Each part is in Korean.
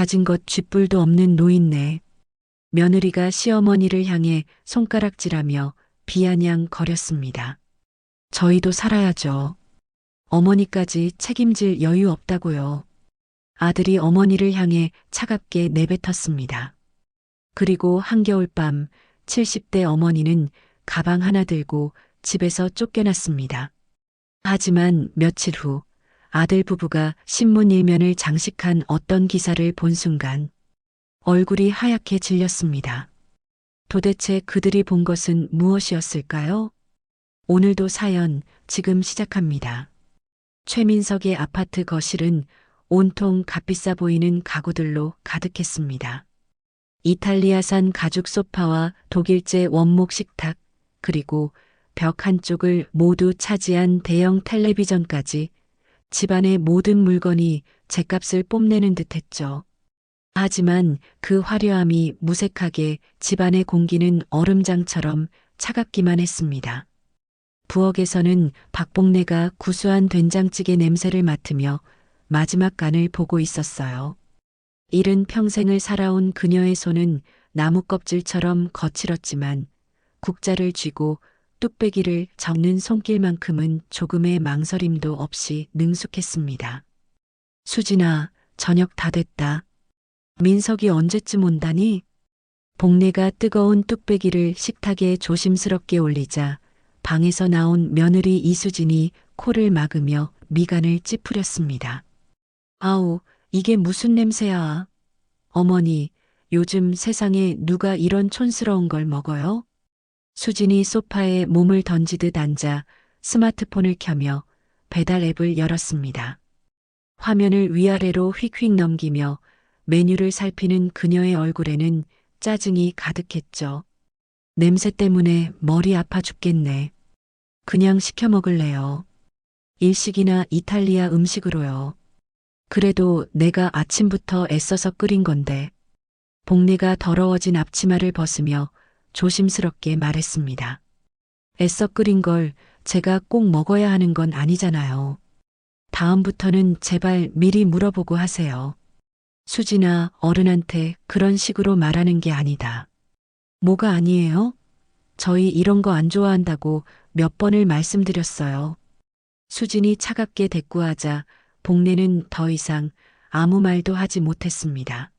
가진 것 쥐뿔도 없는 노인네. 며느리가 시어머니를 향해 손가락질하며 비아냥거렸습니다. 저희도 살아야죠. 어머니까지 책임질 여유 없다고요. 아들이 어머니를 향해 차갑게 내뱉었습니다. 그리고 한겨울밤 70대 어머니는 가방 하나 들고 집에서 쫓겨났습니다. 하지만 며칠 후 아들 부부가 신문 일면을 장식한 어떤 기사를 본 순간 얼굴이 하얗게 질렸습니다. 도대체 그들이 본 것은 무엇이었을까요? 오늘도 사연 지금 시작합니다. 최민석의 아파트 거실은 온통 값비싸 보이는 가구들로 가득했습니다. 이탈리아산 가죽 소파와 독일제 원목 식탁, 그리고 벽 한쪽을 모두 차지한 대형 텔레비전까지 집안의 모든 물건이 죗값을 뽐내는 듯했죠. 하지만 그 화려함이 무색하게 집안의 공기는 얼음장처럼 차갑기만 했습니다. 부엌에서는 박복내가 구수한 된장찌개 냄새를 맡으며 마지막 간을 보고 있었어요. 일은 평생을 살아온 그녀의 손은 나무 껍질처럼 거칠었지만 국자를 쥐고 뚝배기를 접는 손길만큼은 조금의 망설임도 없이 능숙했습니다. 수진아, 저녁 다 됐다. 민석이 언제쯤 온다니? 복내가 뜨거운 뚝배기를 식탁에 조심스럽게 올리자 방에서 나온 며느리 이수진이 코를 막으며 미간을 찌푸렸습니다. 아우, 이게 무슨 냄새야? 어머니, 요즘 세상에 누가 이런 촌스러운 걸 먹어요? 수진이 소파에 몸을 던지듯 앉아 스마트폰을 켜며 배달 앱을 열었습니다. 화면을 위아래로 휙휙 넘기며 메뉴를 살피는 그녀의 얼굴에는 짜증이 가득했죠. 냄새 때문에 머리 아파 죽겠네. 그냥 시켜 먹을래요. 일식이나 이탈리아 음식으로요. 그래도 내가 아침부터 애써서 끓인 건데. 복내가 더러워진 앞치마를 벗으며 조심스럽게 말했습니다. 애써 끓인 걸 제가 꼭 먹어야 하는 건 아니잖아요. 다음부터는 제발 미리 물어보고 하세요. 수진아, 어른한테 그런 식으로 말하는 게 아니다. 뭐가 아니에요? 저희 이런 거 안 좋아한다고 몇 번을 말씀드렸어요. 수진이 차갑게 대꾸하자 복내는 더 이상 아무 말도 하지 못했습니다.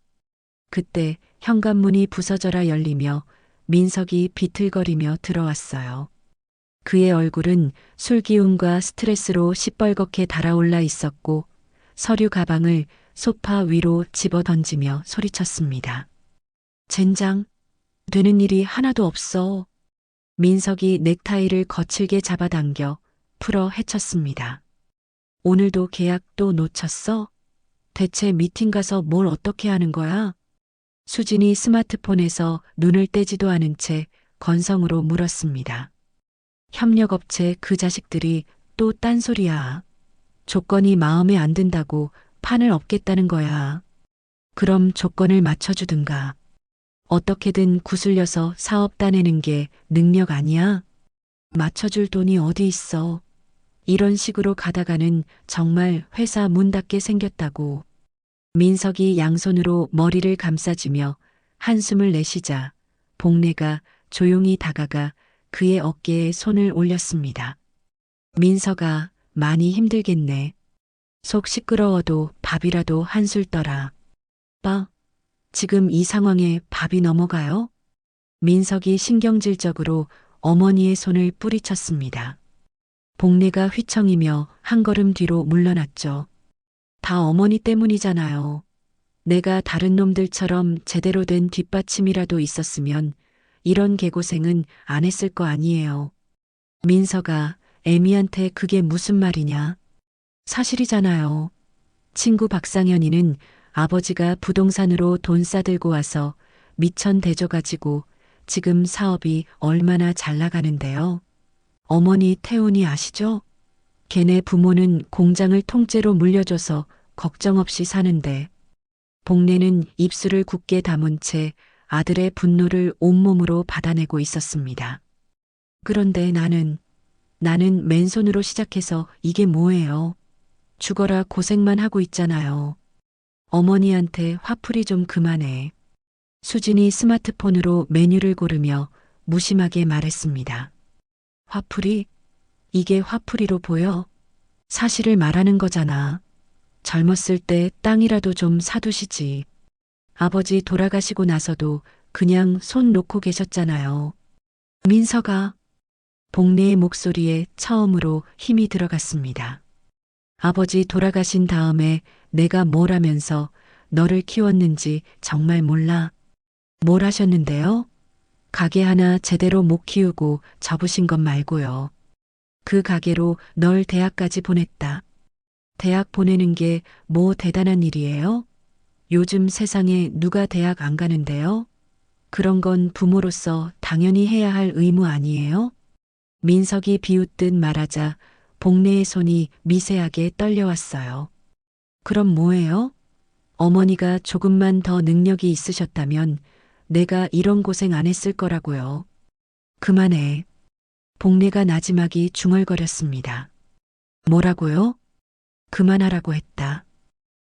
그때 현관문이 부서져라 열리며 민석이 비틀거리며 들어왔어요. 그의 얼굴은 술기운과 스트레스로 시뻘겋게 달아올라 있었고 서류 가방을 소파 위로 집어 던지며 소리쳤습니다. 젠장, 되는 일이 하나도 없어. 민석이 넥타이를 거칠게 잡아당겨 풀어 헤쳤습니다. 오늘도 계약 또 놓쳤어? 대체 미팅 가서 뭘 어떻게 하는 거야? 수진이 스마트폰에서 눈을 떼지도 않은 채 건성으로 물었습니다. 협력업체 그 자식들이 또 딴소리야. 조건이 마음에 안 든다고 판을 엎겠다는 거야. 그럼 조건을 맞춰주든가. 어떻게든 구슬려서 사업 따내는 게 능력 아니야? 맞춰줄 돈이 어디 있어. 이런 식으로 가다가는 정말 회사 문 닫게 생겼다고. 민석이 양손으로 머리를 감싸주며 한숨을 내쉬자 복내가 조용히 다가가 그의 어깨에 손을 올렸습니다. 민석아, 많이 힘들겠네. 속 시끄러워도 밥이라도 한술 떠라. 빠, 지금 이 상황에 밥이 넘어가요? 민석이 신경질적으로 어머니의 손을 뿌리쳤습니다. 복내가 휘청이며 한 걸음 뒤로 물러났죠. 다 어머니 때문이잖아요. 내가 다른 놈들처럼 제대로 된 뒷받침이라도 있었으면 이런 개고생은 안 했을 거 아니에요. 민석아, 애미한테 그게 무슨 말이냐? 사실이잖아요. 친구 박상현이는 아버지가 부동산으로 돈 싸들고 와서 미천 대줘가지고 지금 사업이 얼마나 잘 나가는데요. 어머니 태훈이 아시죠? 걔네 부모는 공장을 통째로 물려줘서 걱정 없이 사는데 복내는 입술을 굳게 다문 채 아들의 분노를 온몸으로 받아내고 있었습니다. 그런데 나는 맨손으로 시작해서 이게 뭐예요? 죽어라 고생만 하고 있잖아요. 어머니한테 화풀이 좀 그만해. 수진이 스마트폰으로 메뉴를 고르며 무심하게 말했습니다. 화풀이? 이게 화풀이로 보여? 사실을 말하는 거잖아. 젊었을 때 땅이라도 좀 사두시지. 아버지 돌아가시고 나서도 그냥 손 놓고 계셨잖아요. 민서가 복례의 목소리에 처음으로 힘이 들어갔습니다. 아버지 돌아가신 다음에 내가 뭘 하면서 너를 키웠는지 정말 몰라. 뭘 하셨는데요? 가게 하나 제대로 못 키우고 접으신 것 말고요. 그 가게로 널 대학까지 보냈다. 대학 보내는 게 뭐 대단한 일이에요? 요즘 세상에 누가 대학 안 가는데요? 그런 건 부모로서 당연히 해야 할 의무 아니에요? 민석이 비웃듯 말하자 복례의 손이 미세하게 떨려왔어요. 그럼 뭐예요? 어머니가 조금만 더 능력이 있으셨다면 내가 이런 고생 안 했을 거라고요. 그만해. 복례가 나지막이 중얼거렸습니다. 뭐라고요? 그만하라고 했다.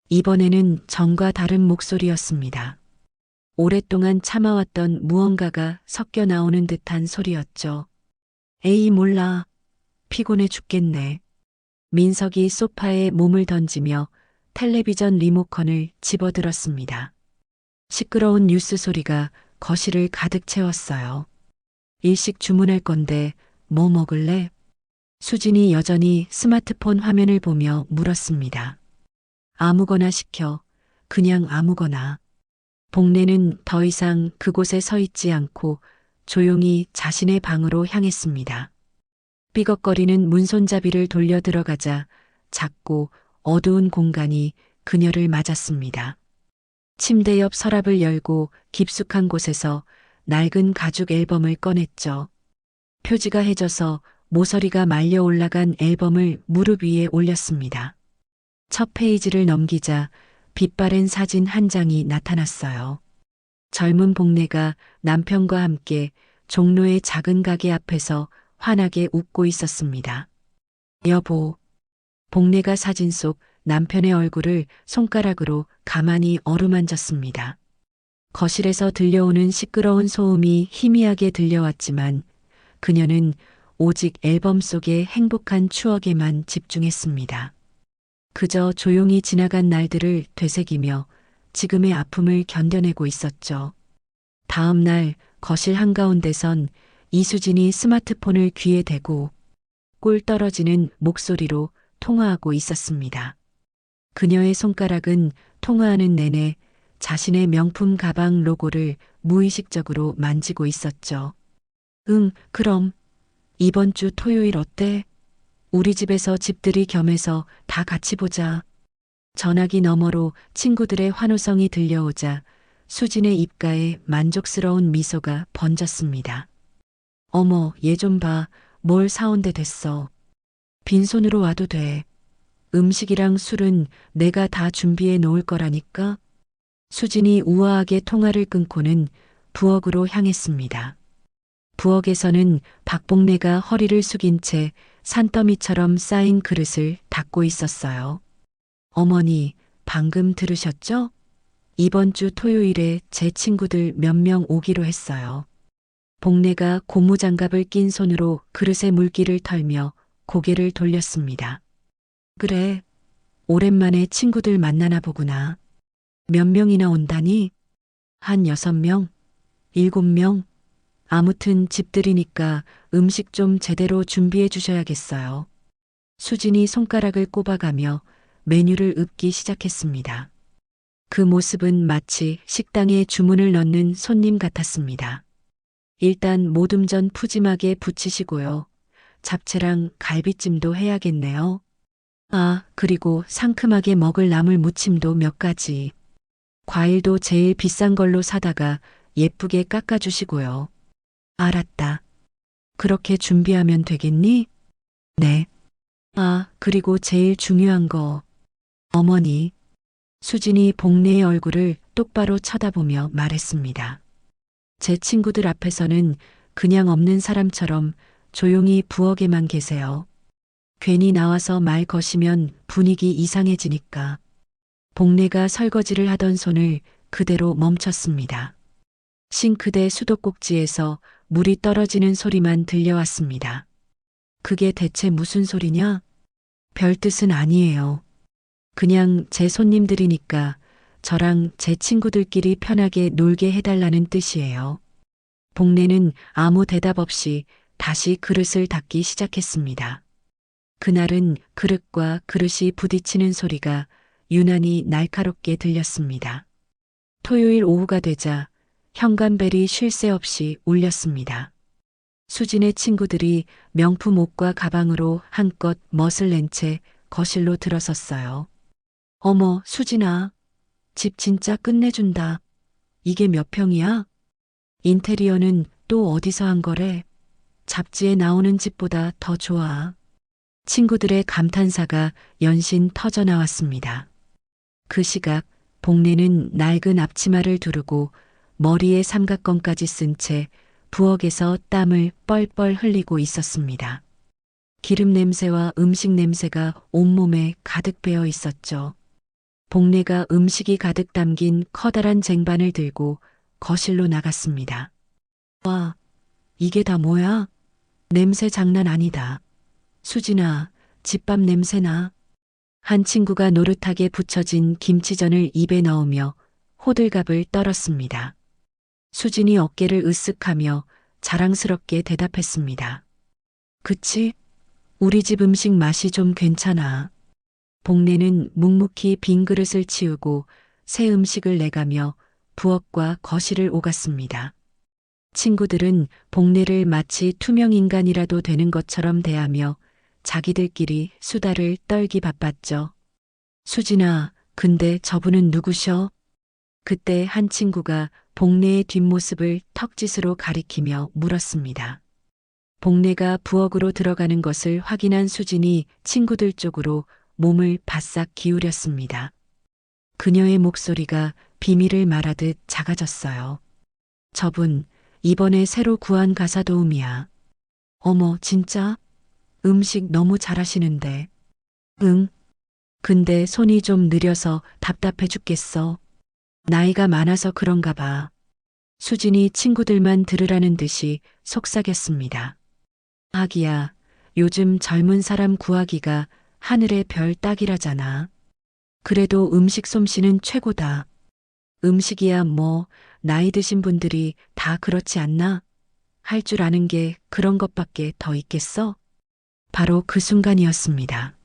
이번에는 전과 다른 목소리였습니다. 오랫동안 참아왔던 무언가가 섞여 나오는 듯한 소리였죠. 에이 몰라. 피곤해 죽겠네. 민석이 소파에 몸을 던지며 텔레비전 리모컨을 집어들었습니다. 시끄러운 뉴스 소리가 거실을 가득 채웠어요. 일식 주문할 건데 뭐 먹을래? 수진이 여전히 스마트폰 화면을 보며 물었습니다. 아무거나 시켜. 그냥 아무거나. 복례는 더 이상 그곳에 서 있지 않고 조용히 자신의 방으로 향했습니다. 삐걱거리는 문손잡이를 돌려 들어가자 작고 어두운 공간이 그녀를 맞았습니다. 침대 옆 서랍을 열고 깊숙한 곳에서 낡은 가죽 앨범을 꺼냈죠. 표지가 해져서 모서리가 말려 올라간 앨범을 무릎 위에 올렸습니다. 첫 페이지를 넘기자 빛바랜 사진 한 장이 나타났어요. 젊은 복례가 남편과 함께 종로의 작은 가게 앞에서 환하게 웃고 있었습니다. 여보, 복례가 사진 속 남편의 얼굴을 손가락으로 가만히 어루만졌습니다. 거실에서 들려오는 시끄러운 소음이 희미하게 들려왔지만 그녀는 오직 앨범 속의 행복한 추억에만 집중했습니다. 그저 조용히 지나간 날들을 되새기며 지금의 아픔을 견뎌내고 있었죠. 다음 날 거실 한가운데선 이수진이 스마트폰을 귀에 대고 꿀 떨어지는 목소리로 통화하고 있었습니다. 그녀의 손가락은 통화하는 내내 자신의 명품 가방 로고를 무의식적으로 만지고 있었죠. 응, 그럼 이번 주 토요일 어때? 우리 집에서 집들이 겸해서 다 같이 보자. 전화기 너머로 친구들의 환호성이 들려오자 수진의 입가에 만족스러운 미소가 번졌습니다. 어머, 얘 좀 봐. 뭘 사온대 됐어. 빈손으로 와도 돼. 음식이랑 술은 내가 다 준비해 놓을 거라니까. 수진이 우아하게 통화를 끊고는 부엌으로 향했습니다. 부엌에서는 박복례가 허리를 숙인 채 산더미처럼 쌓인 그릇을 닦고 있었어요. 어머니, 방금 들으셨죠? 이번 주 토요일에 제 친구들 몇 명 오기로 했어요. 복례가 고무장갑을 낀 손으로 그릇에 물기를 털며 고개를 돌렸습니다. 그래, 오랜만에 친구들 만나나 보구나. 몇 명이나 온다니? 한 6명? 7명? 아무튼 집들이니까 음식 좀 제대로 준비해 주셔야겠어요. 수진이 손가락을 꼽아가며 메뉴를 읊기 시작했습니다. 그 모습은 마치 식당에 주문을 넣는 손님 같았습니다. 일단 모둠전 푸짐하게 부치시고요. 잡채랑 갈비찜도 해야겠네요. 아, 그리고 상큼하게 먹을 나물 무침도 몇 가지. 과일도 제일 비싼 걸로 사다가 예쁘게 깎아주시고요. 알았다. 그렇게 준비하면 되겠니? 네. 아, 그리고 제일 중요한 거. 어머니. 수진이 복례의 얼굴을 똑바로 쳐다보며 말했습니다. 제 친구들 앞에서는 그냥 없는 사람처럼 조용히 부엌에만 계세요. 괜히 나와서 말 거시면 분위기 이상해지니까. 복례가 설거지를 하던 손을 그대로 멈췄습니다. 싱크대 수도꼭지에서 물이 떨어지는 소리만 들려왔습니다. 그게 대체 무슨 소리냐? 별 뜻은 아니에요. 그냥 제 손님들이니까 저랑 제 친구들끼리 편하게 놀게 해달라는 뜻이에요. 복례는 아무 대답 없이 다시 그릇을 닦기 시작했습니다. 그날은 그릇과 그릇이 부딪히는 소리가 유난히 날카롭게 들렸습니다. 토요일 오후가 되자 현관벨이 쉴 새 없이 울렸습니다. 수진의 친구들이 명품 옷과 가방으로 한껏 멋을 낸 채 거실로 들어섰어요. 어머, 수진아. 집 진짜 끝내준다. 이게 몇 평이야? 인테리어는 또 어디서 한 거래? 잡지에 나오는 집보다 더 좋아. 친구들의 감탄사가 연신 터져 나왔습니다. 그 시각 복례는 낡은 앞치마를 두르고 머리에 삼각건까지 쓴 채 부엌에서 땀을 뻘뻘 흘리고 있었습니다. 기름 냄새와 음식 냄새가 온몸에 가득 배어 있었죠. 복례가 음식이 가득 담긴 커다란 쟁반을 들고 거실로 나갔습니다. 와, 이게 다 뭐야? 냄새 장난 아니다. 수진아, 집밥 냄새나. 한 친구가 노릇하게 부쳐진 김치전을 입에 넣으며 호들갑을 떨었습니다. 수진이 어깨를 으쓱하며 자랑스럽게 대답했습니다. 그치? 우리 집 음식 맛이 좀 괜찮아. 복례는 묵묵히 빈 그릇을 치우고 새 음식을 내가며 부엌과 거실을 오갔습니다. 친구들은 복례를 마치 투명 인간이라도 되는 것처럼 대하며 자기들끼리 수다를 떨기 바빴죠. 수진아, 근데 저분은 누구셔? 그때 한 친구가 복례의 뒷모습을 턱짓으로 가리키며 물었습니다. 복례가 부엌으로 들어가는 것을 확인한 수진이 친구들 쪽으로 몸을 바싹 기울였습니다. 그녀의 목소리가 비밀을 말하듯 작아졌어요. 저분, 이번에 새로 구한 가사 도우미야. 어머, 진짜? 음식 너무 잘하시는데. 응. 근데 손이 좀 느려서 답답해 죽겠어. 나이가 많아서 그런가 봐. 수진이 친구들만 들으라는 듯이 속삭였습니다. 하기야, 요즘 젊은 사람 구하기가 하늘의 별 따기라잖아. 그래도 음식 솜씨는 최고다. 음식이야 뭐 나이 드신 분들이 다 그렇지 않나? 할 줄 아는 게 그런 것밖에 더 있겠어? 바로 그 순간이었습니다.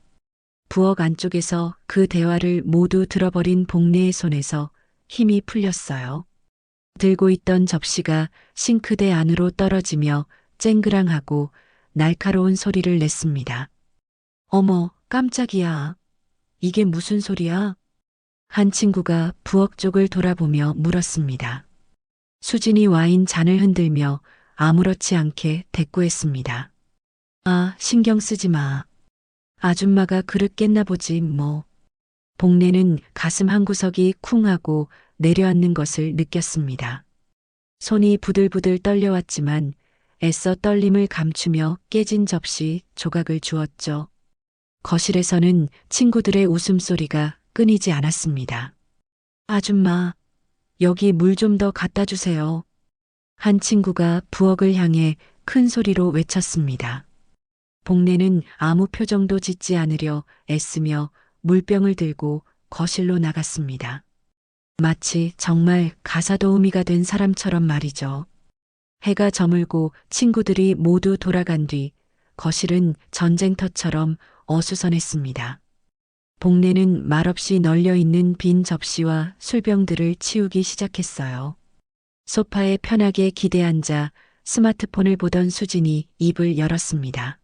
부엌 안쪽에서 그 대화를 모두 들어버린 복례의 손에서 힘이 풀렸어요. 들고 있던 접시가 싱크대 안으로 떨어지며 쨍그랑하고 날카로운 소리를 냈습니다. 어머, 깜짝이야. 이게 무슨 소리야? 한 친구가 부엌 쪽을 돌아보며 물었습니다. 수진이 와인 잔을 흔들며 아무렇지 않게 대꾸했습니다. 아, 신경 쓰지 마. 아줌마가 그릇 깼나 보지 뭐. 복례는 가슴 한구석이 쿵 하고 내려앉는 것을 느꼈습니다. 손이 부들부들 떨려왔지만 애써 떨림을 감추며 깨진 접시 조각을 주었죠. 거실에서는 친구들의 웃음소리가 끊이지 않았습니다. 아줌마, 여기 물 좀 더 갖다 주세요. 한 친구가 부엌을 향해 큰 소리로 외쳤습니다. 복례는 아무 표정도 짓지 않으려 애쓰며 물병을 들고 거실로 나갔습니다. 마치 정말 가사도우미가 된 사람처럼 말이죠. 해가 저물고 친구들이 모두 돌아간 뒤 거실은 전쟁터처럼 어수선했습니다. 복례는 말없이 널려있는 빈 접시와 술병들을 치우기 시작했어요. 소파에 편하게 기대앉아 스마트폰을 보던 수진이 입을 열었습니다.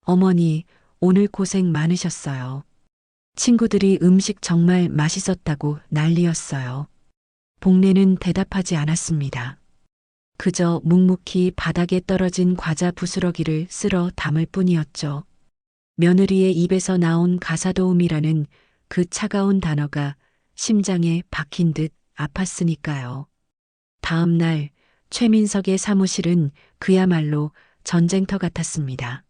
어머니, 오늘 고생 많으셨어요. 친구들이 음식 정말 맛있었다고 난리였어요. 복례는 대답하지 않았습니다. 그저 묵묵히 바닥에 떨어진 과자 부스러기를 쓸어 담을 뿐이었죠. 며느리의 입에서 나온 가사도우미라는 그 차가운 단어가 심장에 박힌 듯 아팠으니까요. 다음 날 최민석의 사무실은 그야말로 전쟁터 같았습니다.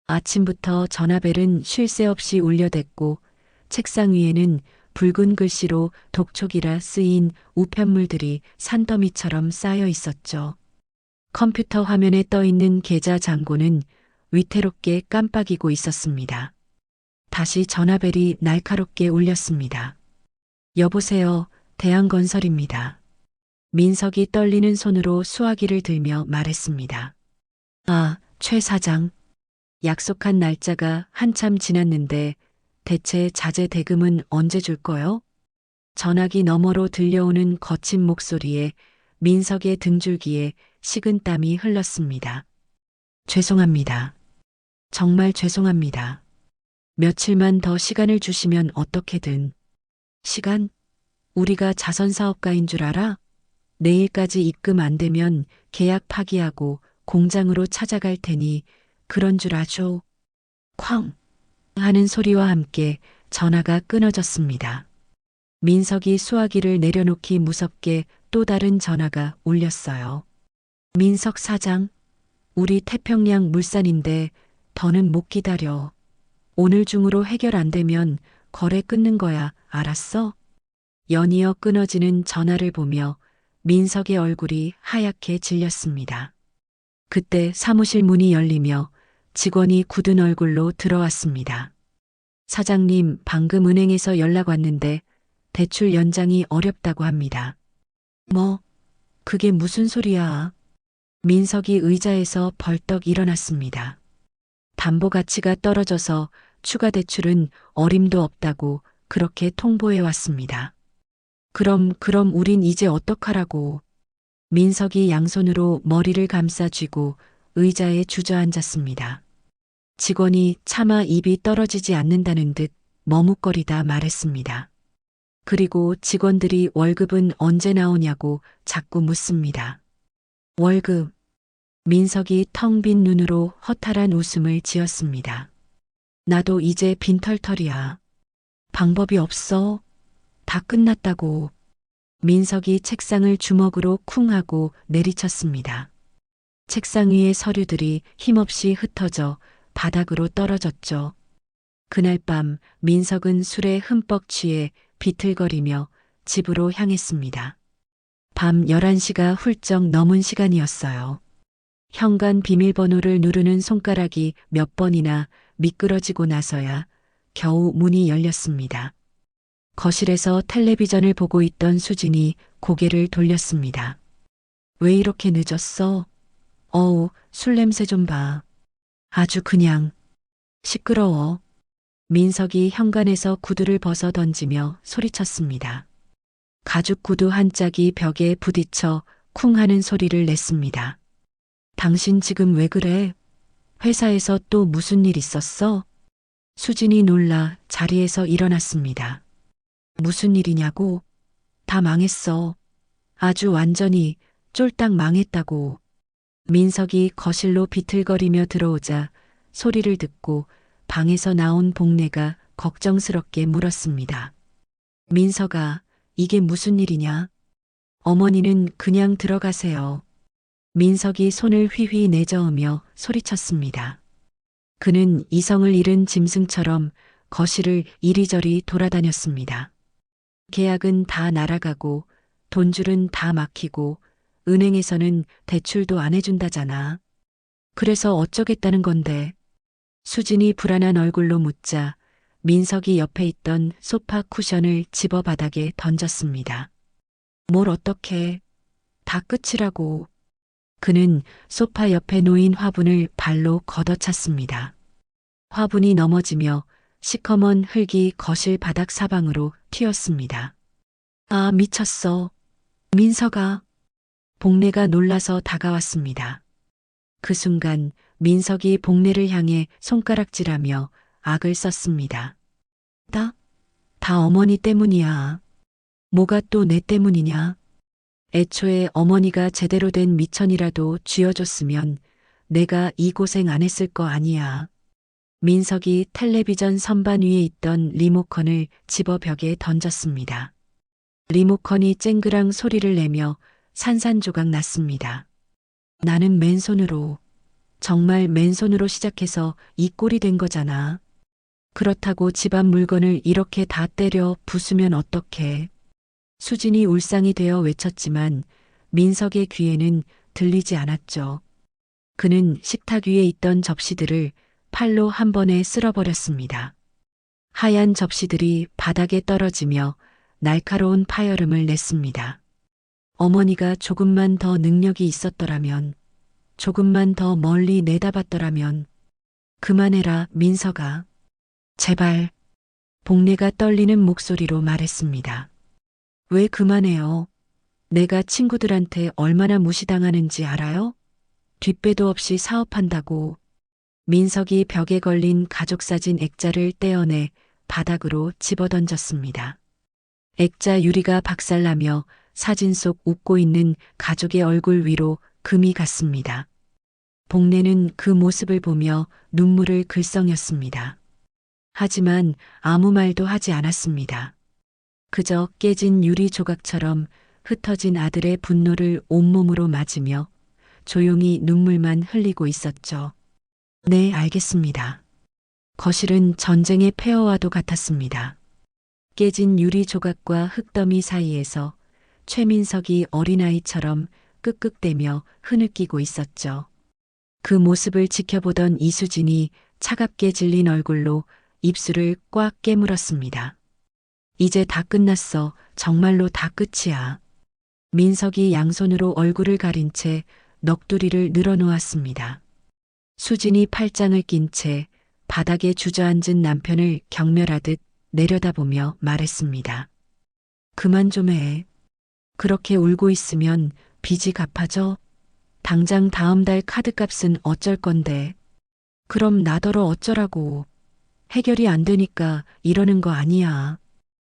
아침부터 전화벨은 쉴 새 없이 울려댔고 책상 위에는 붉은 글씨로 독촉이라 쓰인 우편물들이 산더미처럼 쌓여 있었죠. 컴퓨터 화면에 떠 있는 계좌 잔고는 위태롭게 깜빡이고 있었습니다. 다시 전화벨이 날카롭게 울렸습니다. 여보세요, 대한건설입니다. 민석이 떨리는 손으로 수화기를 들며 말했습니다. 아, 최 사장. 약속한 날짜가 한참 지났는데 대체 자재 대금은 언제 줄 거요? 전화기 너머로 들려오는 거친 목소리에 민석의 등줄기에 식은땀이 흘렀습니다. 죄송합니다. 정말 죄송합니다. 며칠만 더 시간을 주시면 어떻게든. 시간? 우리가 자선사업가인 줄 알아? 내일까지 입금 안 되면 계약 파기하고 공장으로 찾아갈 테니 그런 줄 아죠? 쾅! 하는 소리와 함께 전화가 끊어졌습니다. 민석이 수화기를 내려놓기 무섭게 또 다른 전화가 울렸어요. 민석 사장, 우리 태평양 물산인데 더는 못 기다려. 오늘 중으로 해결 안 되면 거래 끊는 거야, 알았어? 연이어 끊어지는 전화를 보며 민석의 얼굴이 하얗게 질렸습니다. 그때 사무실 문이 열리며 직원이 굳은 얼굴로 들어왔습니다. 사장님, 방금 은행에서 연락 왔는데 대출 연장이 어렵다고 합니다. 뭐? 그게 무슨 소리야? 민석이 의자에서 벌떡 일어났습니다. 담보 가치가 떨어져서 추가 대출은 어림도 없다고 그렇게 통보해 왔습니다. 그럼 우린 이제 어떡하라고. 민석이 양손으로 머리를 감싸 쥐고 의자에 주저앉았습니다. 직원이 차마 입이 떨어지지 않는다는 듯 머뭇거리다 말했습니다. 그리고 직원들이 월급은 언제 나오냐고 자꾸 묻습니다. 월급. 민석이 텅 빈 눈으로 허탈한 웃음을 지었습니다. 나도 이제 빈털털이야. 방법이 없어. 다 끝났다고. 민석이 책상을 주먹으로 쿵 하고 내리쳤습니다. 책상 위의 서류들이 힘없이 흩어져 바닥으로 떨어졌죠. 그날 밤 민석은 술에 흠뻑 취해 비틀거리며 집으로 향했습니다. 밤 11시가 훌쩍 넘은 시간이었어요. 현관 비밀번호를 누르는 손가락이 몇 번이나 미끄러지고 나서야 겨우 문이 열렸습니다. 거실에서 텔레비전을 보고 있던 수진이 고개를 돌렸습니다. 왜 이렇게 늦었어? 어우, 술 냄새 좀 봐. 아주 그냥. 시끄러워. 민석이 현관에서 구두를 벗어 던지며 소리쳤습니다. 가죽 구두 한 짝이 벽에 부딪혀 쿵 하는 소리를 냈습니다. 당신 지금 왜 그래? 회사에서 또 무슨 일 있었어? 수진이 놀라 자리에서 일어났습니다. 무슨 일이냐고? 다 망했어. 아주 완전히 쫄딱 망했다고. 민석이 거실로 비틀거리며 들어오자 소리를 듣고 방에서 나온 복례가 걱정스럽게 물었습니다. 민석아, 이게 무슨 일이냐? 어머니는 그냥 들어가세요. 민석이 손을 휘휘 내저으며 소리쳤습니다. 그는 이성을 잃은 짐승처럼 거실을 이리저리 돌아다녔습니다. 계약은 다 날아가고 돈줄은 다 막히고 은행에서는 대출도 안 해준다잖아. 그래서 어쩌겠다는 건데. 수진이 불안한 얼굴로 묻자 민석이 옆에 있던 소파 쿠션을 집어 바닥에 던졌습니다. 뭘 어떡해. 다 끝이라고. 그는 소파 옆에 놓인 화분을 발로 걷어찼습니다. 화분이 넘어지며 시커먼 흙이 거실 바닥 사방으로 튀었습니다. 아, 미쳤어. 민석아. 복례가 놀라서 다가왔습니다. 그 순간 민석이 복례를 향해 손가락질하며 악을 썼습니다. 다 어머니 때문이야. 뭐가 또 내 때문이냐? 애초에 어머니가 제대로 된 미천이라도 쥐어줬으면 내가 이 고생 안 했을 거 아니야. 민석이 텔레비전 선반 위에 있던 리모컨을 집어 벽에 던졌습니다. 리모컨이 쨍그랑 소리를 내며 산산조각 났습니다. 나는 맨손으로, 정말 맨손으로 시작해서 이 꼴이 된 거잖아. 그렇다고 집안 물건을 이렇게 다 때려 부수면 어떡해. 수진이 울상이 되어 외쳤지만 민석의 귀에는 들리지 않았죠. 그는 식탁 위에 있던 접시들을 팔로 한 번에 쓸어버렸습니다. 하얀 접시들이 바닥에 떨어지며 날카로운 파열음을 냈습니다. 어머니가 조금만 더 능력이 있었더라면, 조금만 더 멀리 내다봤더라면, 그만해라, 민석아. 제발. 복례가 떨리는 목소리로 말했습니다. 왜 그만해요? 내가 친구들한테 얼마나 무시당하는지 알아요? 뒷배도 없이 사업한다고. 민석이 벽에 걸린 가족사진 액자를 떼어내 바닥으로 집어던졌습니다. 액자 유리가 박살나며 사진 속 웃고 있는 가족의 얼굴 위로 금이 갔습니다. 복례는 그 모습을 보며 눈물을 글썽였습니다. 하지만 아무 말도 하지 않았습니다. 그저 깨진 유리 조각처럼 흩어진 아들의 분노를 온몸으로 맞으며 조용히 눈물만 흘리고 있었죠. 네, 알겠습니다. 거실은 전쟁의 폐허와도 같았습니다. 깨진 유리 조각과 흙더미 사이에서 최민석이 어린아이처럼 끄끄대며 흐느끼고 있었죠. 그 모습을 지켜보던 이수진이 차갑게 질린 얼굴로 입술을 꽉 깨물었습니다. 이제 다 끝났어. 정말로 다 끝이야. 민석이 양손으로 얼굴을 가린 채 넋두리를 늘어놓았습니다. 수진이 팔짱을 낀 채 바닥에 주저앉은 남편을 경멸하듯 내려다보며 말했습니다. 그만 좀 해. 그렇게 울고 있으면 빚이 갚아져? 당장 다음 달 카드값은 어쩔 건데. 그럼 나더러 어쩌라고. 해결이 안 되니까 이러는 거 아니야.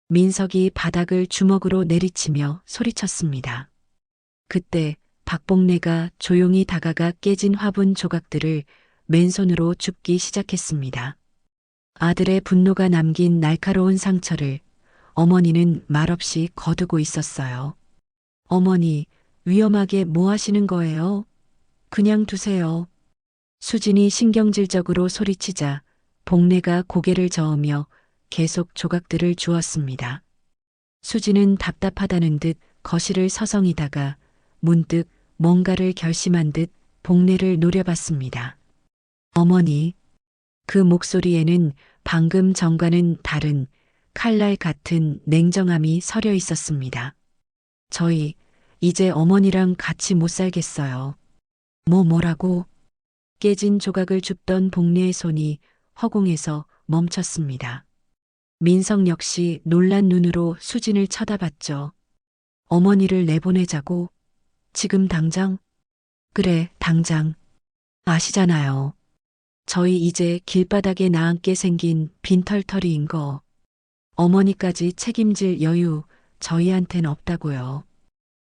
민석이 바닥을 주먹으로 내리치며 소리쳤습니다. 그때 박복례가 조용히 다가가 깨진 화분 조각들을 맨손으로 줍기 시작했습니다. 아들의 분노가 남긴 날카로운 상처를 어머니는 말없이 거두고 있었어요. 어머니, 위험하게 뭐 하시는 거예요? 그냥 두세요. 수진이 신경질적으로 소리치자 복례가 고개를 저으며 계속 조각들을 주었습니다. 수진은 답답하다는 듯 거실을 서성이다가 문득 뭔가를 결심한 듯 복례를 노려봤습니다. 어머니, 그 목소리에는 방금 전과는 다른 칼날 같은 냉정함이 서려 있었습니다. 저희 이제 어머니랑 같이 못 살겠어요. 뭐라고? 깨진 조각을 줍던 복례의 손이 허공에서 멈췄습니다. 민석 역시 놀란 눈으로 수진을 쳐다봤죠. 어머니를 내보내자고? 지금 당장? 그래, 당장. 아시잖아요. 저희 이제 길바닥에 나앉게 생긴 빈털터리인 거. 어머니까지 책임질 여유 저희한텐 없다고요.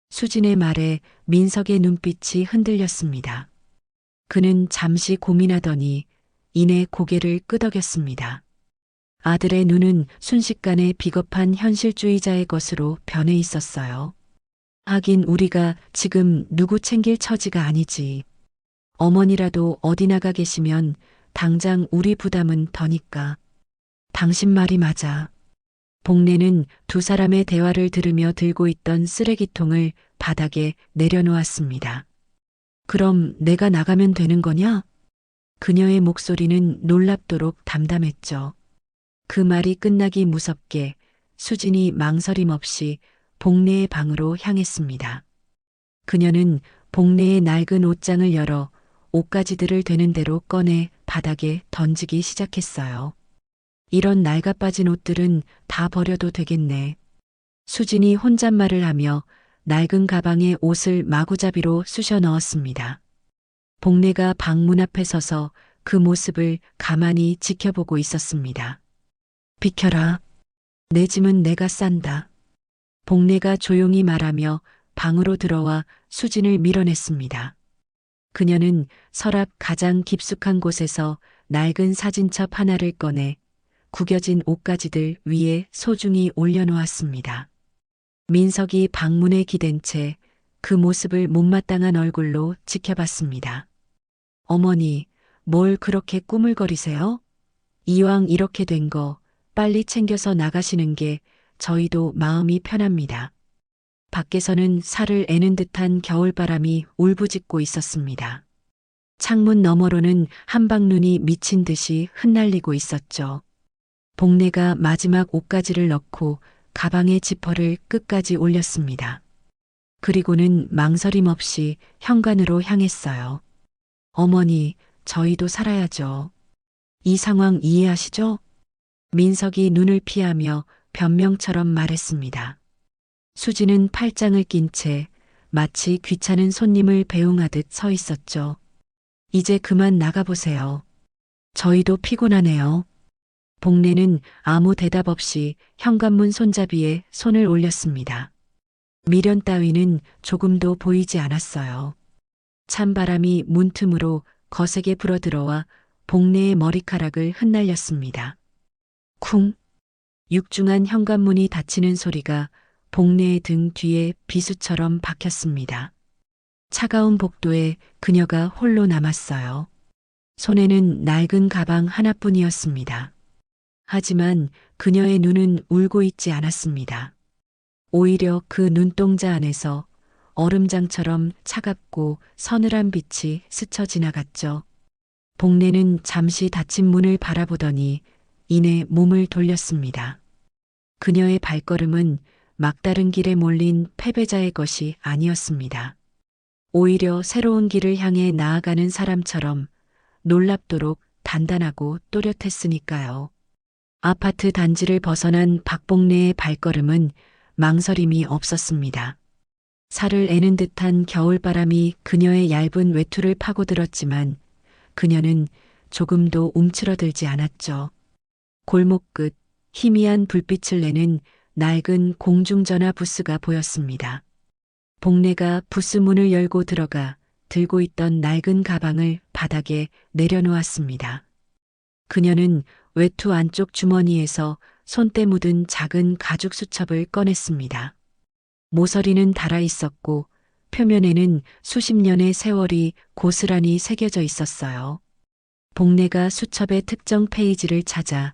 수진의 말에 민석의 눈빛이 흔들렸습니다. 그는 잠시 고민하더니 이내 고개를 끄덕였습니다. 아들의 눈은 순식간에 비겁한 현실주의자의 것으로 변해 있었어요. 하긴 우리가 지금 누구 챙길 처지가 아니지. 어머니라도 어디 나가 계시면 당장 우리 부담은 더니까. 당신 말이 맞아. 복례는 두 사람의 대화를 들으며 들고 있던 쓰레기통을 바닥에 내려놓았습니다. 그럼 내가 나가면 되는 거냐? 그녀의 목소리는 놀랍도록 담담했죠. 그 말이 끝나기 무섭게 수진이 망설임 없이 복례의 방으로 향했습니다. 그녀는 복례의 낡은 옷장을 열어 옷가지들을 되는 대로 꺼내 바닥에 던지기 시작했어요. 이런 낡아빠진 옷들은 다 버려도 되겠네. 수진이 혼잣말을 하며 낡은 가방에 옷을 마구잡이로 쑤셔 넣었습니다. 복례가 방문 앞에 서서 그 모습을 가만히 지켜보고 있었습니다. 비켜라. 내 짐은 내가 싼다. 복례가 조용히 말하며 방으로 들어와 수진을 밀어냈습니다. 그녀는 서랍 가장 깊숙한 곳에서 낡은 사진첩 하나를 꺼내 구겨진 옷가지들 위에 소중히 올려놓았습니다. 민석이 방문에 기댄 채 그 모습을 못마땅한 얼굴로 지켜봤습니다. 어머니, 뭘 그렇게 꾸물거리세요? 이왕 이렇게 된 거 빨리 챙겨서 나가시는 게 저희도 마음이 편합니다. 밖에서는 살을 애는 듯한 겨울바람이 울부짖고 있었습니다. 창문 너머로는 한방눈이 미친 듯이 흩날리고 있었죠. 복내가 마지막 옷가지를 넣고 가방에 지퍼를 끝까지 올렸습니다. 그리고는 망설임 없이 현관으로 향했어요. 어머니, 저희도 살아야죠. 이 상황 이해하시죠? 민석이 눈을 피하며 변명처럼 말했습니다. 수지는 팔짱을 낀 채 마치 귀찮은 손님을 배웅하듯 서 있었죠. 이제 그만 나가보세요. 저희도 피곤하네요. 복례는 아무 대답 없이 현관문 손잡이에 손을 올렸습니다. 미련 따위는 조금도 보이지 않았어요. 찬바람이 문틈으로 거세게 불어들어와 복례의 머리카락을 흩날렸습니다. 쿵! 육중한 현관문이 닫히는 소리가 복례의 등 뒤에 비수처럼 박혔습니다. 차가운 복도에 그녀가 홀로 남았어요. 손에는 낡은 가방 하나뿐이었습니다. 하지만 그녀의 눈은 울고 있지 않았습니다. 오히려 그 눈동자 안에서 얼음장처럼 차갑고 서늘한 빛이 스쳐 지나갔죠. 복례는 잠시 닫힌 문을 바라보더니 이내 몸을 돌렸습니다. 그녀의 발걸음은 막다른 길에 몰린 패배자의 것이 아니었습니다. 오히려 새로운 길을 향해 나아가는 사람처럼 놀랍도록 단단하고 또렷했으니까요. 아파트 단지를 벗어난 박복례의 발걸음은 망설임이 없었습니다. 살을 애는 듯한 겨울바람이 그녀의 얇은 외투를 파고들었지만 그녀는 조금도 움츠러들지 않았죠. 골목 끝 희미한 불빛을 내는 낡은 공중전화 부스가 보였습니다. 복례가 부스 문을 열고 들어가 들고 있던 낡은 가방을 바닥에 내려놓았습니다. 그녀는 외투 안쪽 주머니에서 손때 묻은 작은 가죽 수첩을 꺼냈습니다. 모서리는 닳아 있었고 표면에는 수십 년의 세월이 고스란히 새겨져 있었어요. 복례가 수첩의 특정 페이지를 찾아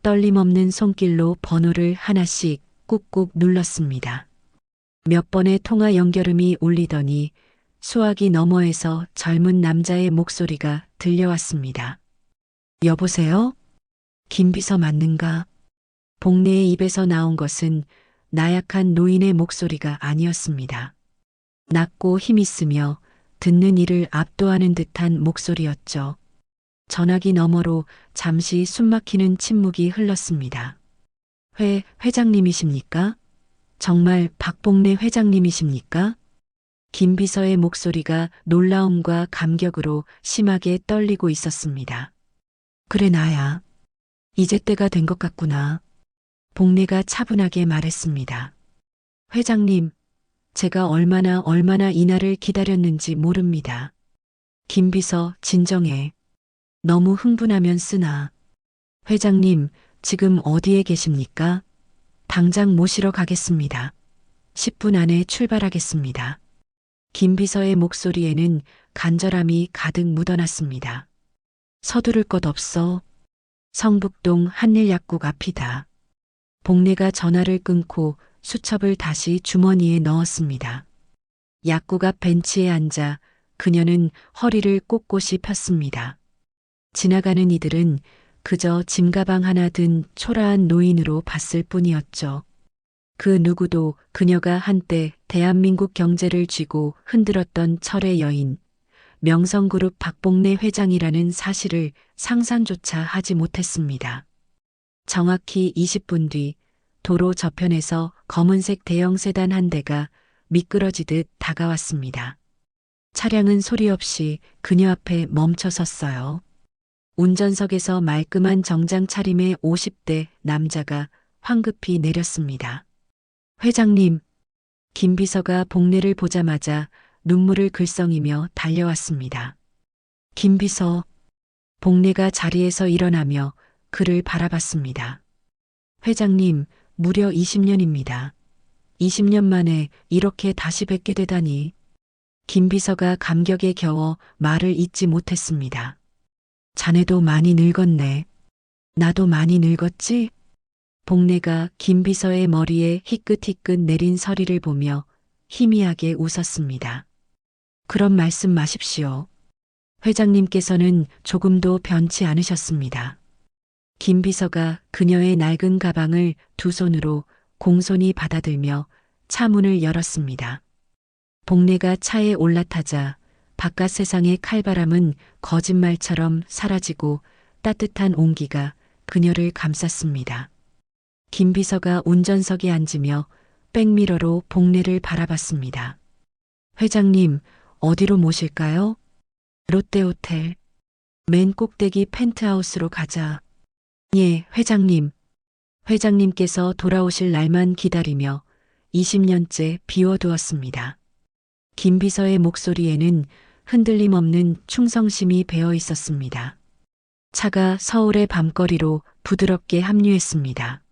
떨림 없는 손길로 번호를 하나씩 꾹꾹 눌렀습니다. 몇 번의 통화 연결음이 울리더니 수화기 너머에서 젊은 남자의 목소리가 들려왔습니다. 여보세요? 김비서 맞는가? 복례의 입에서 나온 것은 나약한 노인의 목소리가 아니었습니다. 낮고 힘있으며 듣는 이를 압도하는 듯한 목소리였죠. 전화기 너머로 잠시 숨막히는 침묵이 흘렀습니다. 회장님이십니까? 정말 박복례 회장님이십니까? 김비서의 목소리가 놀라움과 감격으로 심하게 떨리고 있었습니다. 그래 나야. 이제 때가 된 것 같구나. 복례가 차분하게 말했습니다. 회장님, 제가 얼마나 이날을 기다렸는지 모릅니다. 김비서 진정해. 너무 흥분하면 쓰나. 회장님, 지금 어디에 계십니까? 당장 모시러 가겠습니다. 10분 안에 출발하겠습니다. 김비서의 목소리에는 간절함이 가득 묻어났습니다. 서두를 것 없어. 성북동 한일약국 앞이다. 복례가 전화를 끊고 수첩을 다시 주머니에 넣었습니다. 약국 앞 벤치에 앉아 그녀는 허리를 꼿꼿이 폈습니다. 지나가는 이들은 그저 짐가방 하나 든 초라한 노인으로 봤을 뿐이었죠. 그 누구도 그녀가 한때 대한민국 경제를 쥐고 흔들었던 철의 여인, 명성그룹 박복례 회장이라는 사실을 상상조차 하지 못했습니다. 정확히 20분 뒤 도로 저편에서 검은색 대형 세단 한 대가 미끄러지듯 다가왔습니다. 차량은 소리 없이 그녀 앞에 멈춰 섰어요. 운전석에서 말끔한 정장 차림의 50대 남자가 황급히 내렸습니다. 회장님, 김비서가 복례를 보자마자 눈물을 글썽이며 달려왔습니다. 김비서, 복례가 자리에서 일어나며 그를 바라봤습니다. 회장님, 무려 20년입니다. 20년 만에 이렇게 다시 뵙게 되다니. 김비서가 감격에 겨워 말을 잇지 못했습니다. 자네도 많이 늙었네. 나도 많이 늙었지? 복례가 김비서의 머리에 희끗희끗 내린 서리를 보며 희미하게 웃었습니다. 그런 말씀 마십시오. 회장님께서는 조금도 변치 않으셨습니다. 김비서가 그녀의 낡은 가방을 두 손으로 공손히 받아들며 차 문을 열었습니다. 복례가 차에 올라타자 바깥 세상의 칼바람은 거짓말처럼 사라지고 따뜻한 온기가 그녀를 감쌌습니다. 김비서가 운전석에 앉으며 백미러로 복례를 바라봤습니다. 회장님, 어디로 모실까요? 롯데호텔. 맨 꼭대기 펜트하우스로 가자. 예, 회장님. 회장님께서 돌아오실 날만 기다리며 20년째 비워두었습니다. 김비서의 목소리에는 흔들림 없는 충성심이 배어 있었습니다. 차가 서울의 밤거리로 부드럽게 합류했습니다.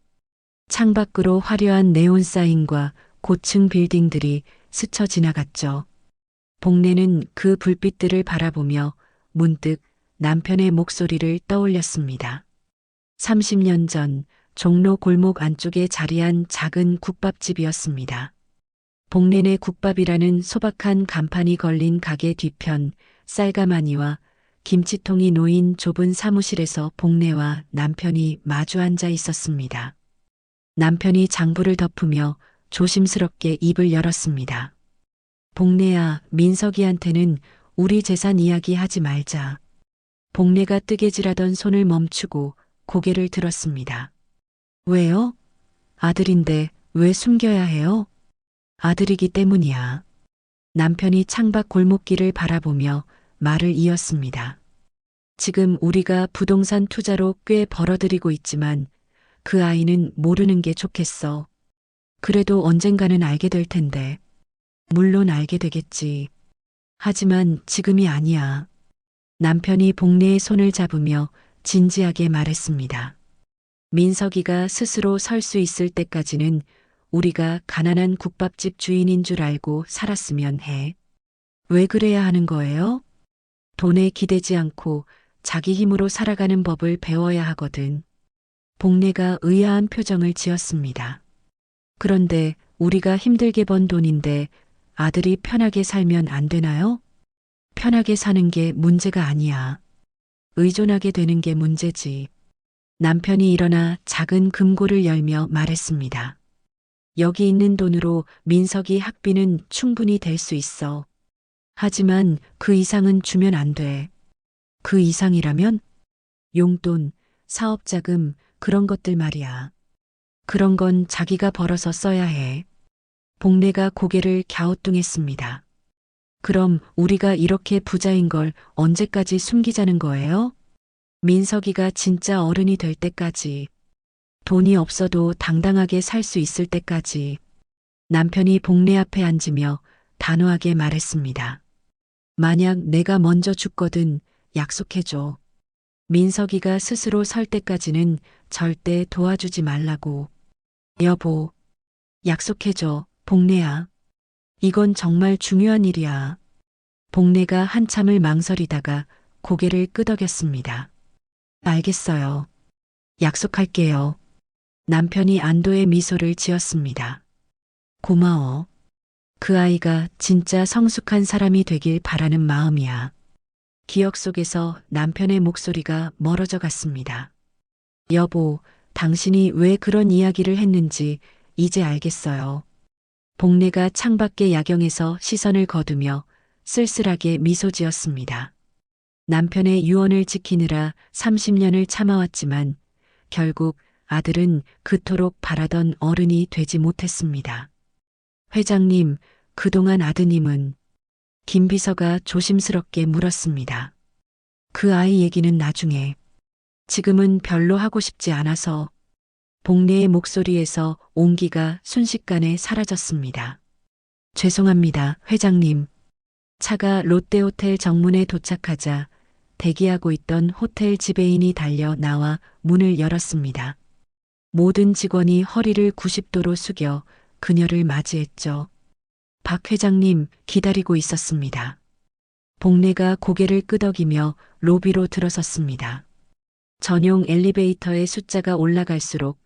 창밖으로 화려한 네온 사인과 고층 빌딩들이 스쳐 지나갔죠. 복례는 그 불빛들을 바라보며 문득 남편의 목소리를 떠올렸습니다. 30년 전 종로 골목 안쪽에 자리한 작은 국밥집이었습니다. 복례네 국밥이라는 소박한 간판이 걸린 가게 뒤편 쌀가마니와 김치통이 놓인 좁은 사무실에서 복례와 남편이 마주 앉아 있었습니다. 남편이 장부를 덮으며 조심스럽게 입을 열었습니다. 복례야, 민석이한테는 우리 재산 이야기 하지 말자. 복례가 뜨개질하던 손을 멈추고 고개를 들었습니다. 왜요? 아들인데 왜 숨겨야 해요? 아들이기 때문이야. 남편이 창밖 골목길을 바라보며 말을 이었습니다. 지금 우리가 부동산 투자로 꽤 벌어들이고 있지만 그 아이는 모르는 게 좋겠어. 그래도 언젠가는 알게 될 텐데. 물론 알게 되겠지. 하지만 지금이 아니야. 남편이 복례의 손을 잡으며 진지하게 말했습니다. 민석이가 스스로 설 수 있을 때까지는 우리가 가난한 국밥집 주인인 줄 알고 살았으면 해. 왜 그래야 하는 거예요? 돈에 기대지 않고 자기 힘으로 살아가는 법을 배워야 하거든. 복례가 의아한 표정을 지었습니다. 그런데 우리가 힘들게 번 돈인데 아들이 편하게 살면 안 되나요? 편하게 사는 게 문제가 아니야. 의존하게 되는 게 문제지. 남편이 일어나 작은 금고를 열며 말했습니다. 여기 있는 돈으로 민석이 학비는 충분히 될 수 있어. 하지만 그 이상은 주면 안 돼. 그 이상이라면? 용돈, 사업자금, 그런 것들 말이야. 그런 건 자기가 벌어서 써야 해. 복례가 고개를 갸우뚱했습니다. 그럼 우리가 이렇게 부자인 걸 언제까지 숨기자는 거예요? 민석이가 진짜 어른이 될 때까지. 돈이 없어도 당당하게 살 수 있을 때까지. 남편이 복례 앞에 앉으며 단호하게 말했습니다. 만약 내가 먼저 죽거든 약속해줘. 민석이가 스스로 설 때까지는 절대 도와주지 말라고. 여보, 약속해줘, 복례야. 이건 정말 중요한 일이야. 복례가 한참을 망설이다가 고개를 끄덕였습니다. 알겠어요. 약속할게요. 남편이 안도의 미소를 지었습니다. 고마워. 그 아이가 진짜 성숙한 사람이 되길 바라는 마음이야. 기억 속에서 남편의 목소리가 멀어져 갔습니다. 여보, 당신이 왜 그런 이야기를 했는지 이제 알겠어요. 복례가 창밖의 야경에서 시선을 거두며 쓸쓸하게 미소 지었습니다. 남편의 유언을 지키느라 30년을 참아왔지만 결국 아들은 그토록 바라던 어른이 되지 못했습니다. 회장님, 그동안 아드님은? 김비서가 조심스럽게 물었습니다. 그 아이 얘기는 나중에. 지금은 별로 하고 싶지 않아서. 복례의 목소리에서 온기가 순식간에 사라졌습니다. 죄송합니다, 회장님. 차가 롯데호텔 정문에 도착하자 대기하고 있던 호텔 지배인이 달려 나와 문을 열었습니다. 모든 직원이 허리를 90도로 숙여 그녀를 맞이했죠. 박 회장님 기다리고 있었습니다. 복례가 고개를 끄덕이며 로비로 들어섰습니다. 전용 엘리베이터의 숫자가 올라갈수록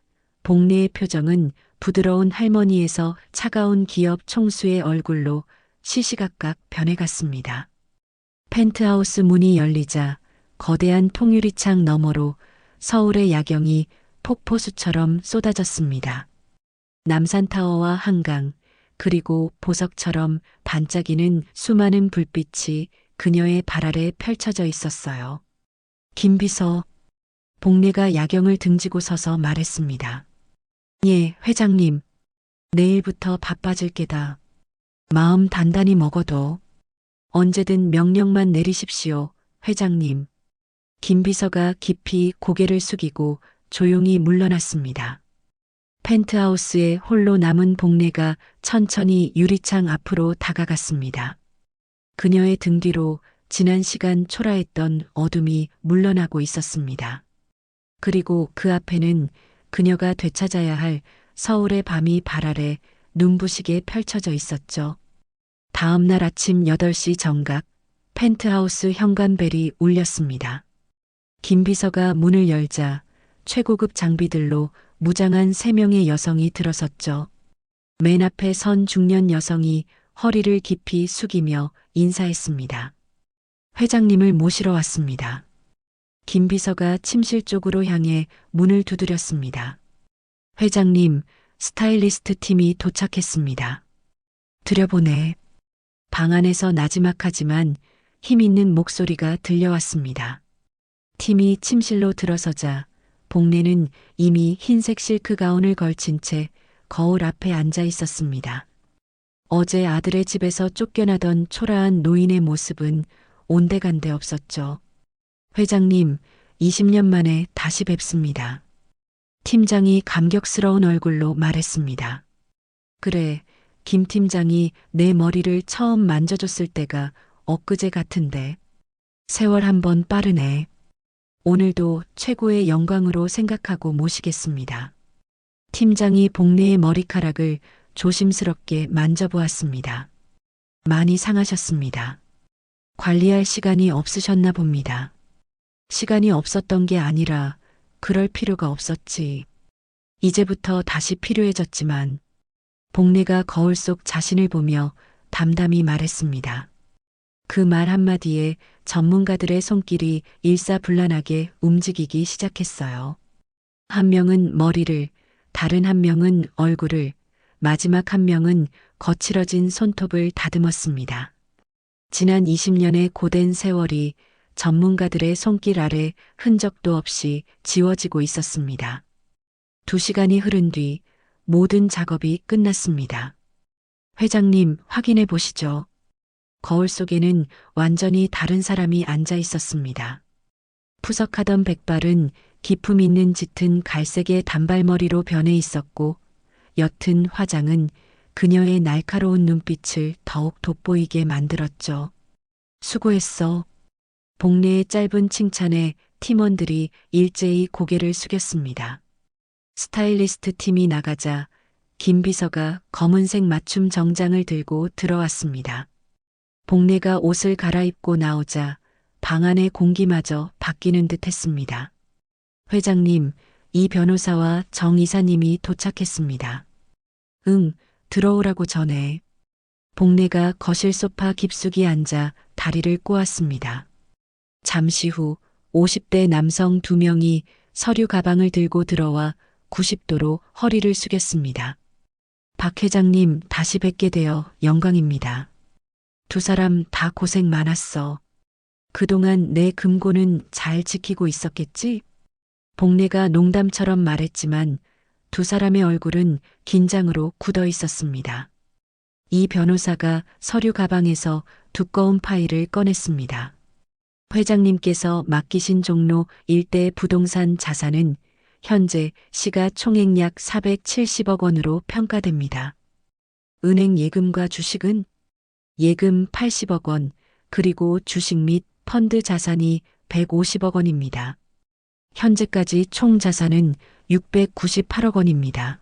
복례의 표정은 부드러운 할머니에서 차가운 기업 총수의 얼굴로 시시각각 변해갔습니다. 펜트하우스 문이 열리자 거대한 통유리창 너머로 서울의 야경이 폭포수처럼 쏟아졌습니다. 남산타워와 한강, 그리고 보석처럼 반짝이는 수많은 불빛이 그녀의 발 아래 펼쳐져 있었어요. 김비서, 복례가 야경을 등지고 서서 말했습니다. 예, 회장님. 내일부터 바빠질 게다. 마음 단단히 먹어도 언제든 명령만 내리십시오, 회장님. 김비서가 깊이 고개를 숙이고 조용히 물러났습니다. 펜트하우스에 홀로 남은 복례가 천천히 유리창 앞으로 다가갔습니다. 그녀의 등 뒤로 지난 시간 초라했던 어둠이 물러나고 있었습니다. 그리고 그 앞에는 그녀가 되찾아야 할 서울의 밤이 발 아래 눈부시게 펼쳐져 있었죠. 다음 날 아침 8시 정각 펜트하우스 현관벨이 울렸습니다. 김비서가 문을 열자 최고급 장비들로 무장한 3명의 여성이 들어섰죠. 맨 앞에 선 중년 여성이 허리를 깊이 숙이며 인사했습니다. 회장님을 모시러 왔습니다. 김비서가 침실 쪽으로 향해 문을 두드렸습니다. 회장님, 스타일리스트 팀이 도착했습니다. 들여보내. 방 안에서 나지막하지만 힘 있는 목소리가 들려왔습니다. 팀이 침실로 들어서자 복례는 이미 흰색 실크 가운을 걸친 채 거울 앞에 앉아 있었습니다. 어제 아들의 집에서 쫓겨나던 초라한 노인의 모습은 온데간데 없었죠. 회장님, 20년 만에 다시 뵙습니다. 팀장이 감격스러운 얼굴로 말했습니다. 그래, 김 팀장이 내 머리를 처음 만져줬을 때가 엊그제 같은데. 세월 한번 빠르네. 오늘도 최고의 영광으로 생각하고 모시겠습니다. 팀장이 복례의 머리카락을 조심스럽게 만져보았습니다. 많이 상하셨습니다. 관리할 시간이 없으셨나 봅니다. 시간이 없었던 게 아니라 그럴 필요가 없었지. 이제부터 다시 필요해졌지만 복례가 거울 속 자신을 보며 담담히 말했습니다. 그 말 한마디에 전문가들의 손길이 일사불란하게 움직이기 시작했어요. 한 명은 머리를, 다른 한 명은 얼굴을, 마지막 한 명은 거칠어진 손톱을 다듬었습니다. 지난 20년의 고된 세월이 전문가들의 손길 아래 흔적도 없이 지워지고 있었습니다. 2시간이 흐른 뒤 모든 작업이 끝났습니다. 회장님, 확인해 보시죠. 거울 속에는 완전히 다른 사람이 앉아 있었습니다. 푸석하던 백발은 기품 있는 짙은 갈색의 단발머리로 변해 있었고 옅은 화장은 그녀의 날카로운 눈빛을 더욱 돋보이게 만들었죠. 수고했어. 복례의 짧은 칭찬에 팀원들이 일제히 고개를 숙였습니다. 스타일리스트 팀이 나가자 김 비서가 검은색 맞춤 정장을 들고 들어왔습니다. 복례가 옷을 갈아입고 나오자 방 안의 공기마저 바뀌는 듯 했습니다. 회장님, 이 변호사와 정 이사님이 도착했습니다. 응, 들어오라고 전해. 복례가 거실 소파 깊숙이 앉아 다리를 꼬았습니다. 잠시 후 50대 남성 2명이 서류 가방을 들고 들어와 90도로 허리를 숙였습니다. 박 회장님, 다시 뵙게 되어 영광입니다. 2 사람 다 고생 많았어. 그동안 내 금고는 잘 지키고 있었겠지? 복례가 농담처럼 말했지만 2 사람의 얼굴은 긴장으로 굳어 있었습니다. 이 변호사가 서류 가방에서 두꺼운 파일을 꺼냈습니다. 회장님께서 맡기신 종로 일대 부동산 자산은 현재 시가총액 약 470억 원으로 평가됩니다. 은행 예금과 주식은 예금 80억 원, 그리고 주식 및 펀드 자산이 150억 원입니다. 현재까지 총 자산은 698억 원입니다.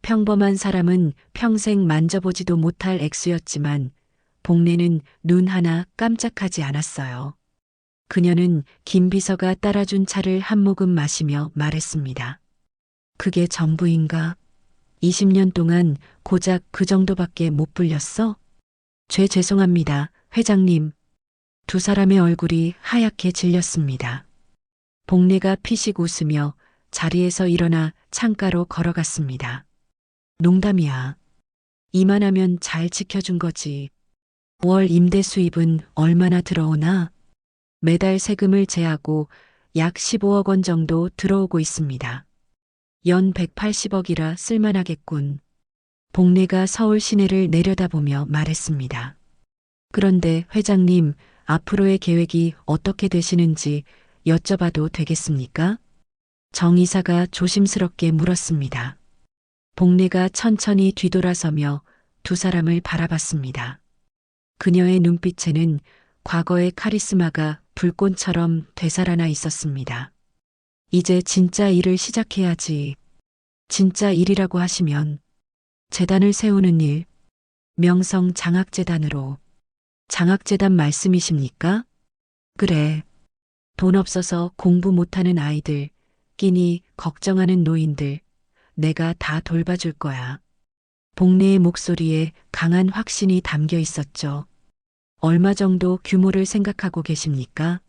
평범한 사람은 평생 만져보지도 못할 액수였지만 복례는 눈 하나 깜짝하지 않았어요. 그녀는 김 비서가 따라준 차를 한 모금 마시며 말했습니다. 그게 전부인가? 20년 동안 고작 그 정도밖에 못 불렸어? 죄송합니다, 회장님. 두 사람의 얼굴이 하얗게 질렸습니다. 복례가 피식 웃으며 자리에서 일어나 창가로 걸어갔습니다. 농담이야. 이만하면 잘 지켜준 거지. 월 임대 수입은 얼마나 들어오나? 매달 세금을 제하고 약 15억 원 정도 들어오고 있습니다. 연 180억이라 쓸만하겠군. 복례가 서울 시내를 내려다보며 말했습니다. 그런데 회장님, 앞으로의 계획이 어떻게 되시는지 여쭤봐도 되겠습니까? 정 이사가 조심스럽게 물었습니다. 복례가 천천히 뒤돌아서며 두 사람을 바라봤습니다. 그녀의 눈빛에는 과거의 카리스마가 불꽃처럼 되살아나 있었습니다. 이제 진짜 일을 시작해야지. 진짜 일이라고 하시면 재단을 세우는 일, 명성 장학재단으로. 장학재단 말씀이십니까? 그래. 돈 없어서 공부 못하는 아이들, 끼니 걱정하는 노인들, 내가 다 돌봐줄 거야. 복례의 목소리에 강한 확신이 담겨 있었죠. 얼마 정도 규모를 생각하고 계십니까?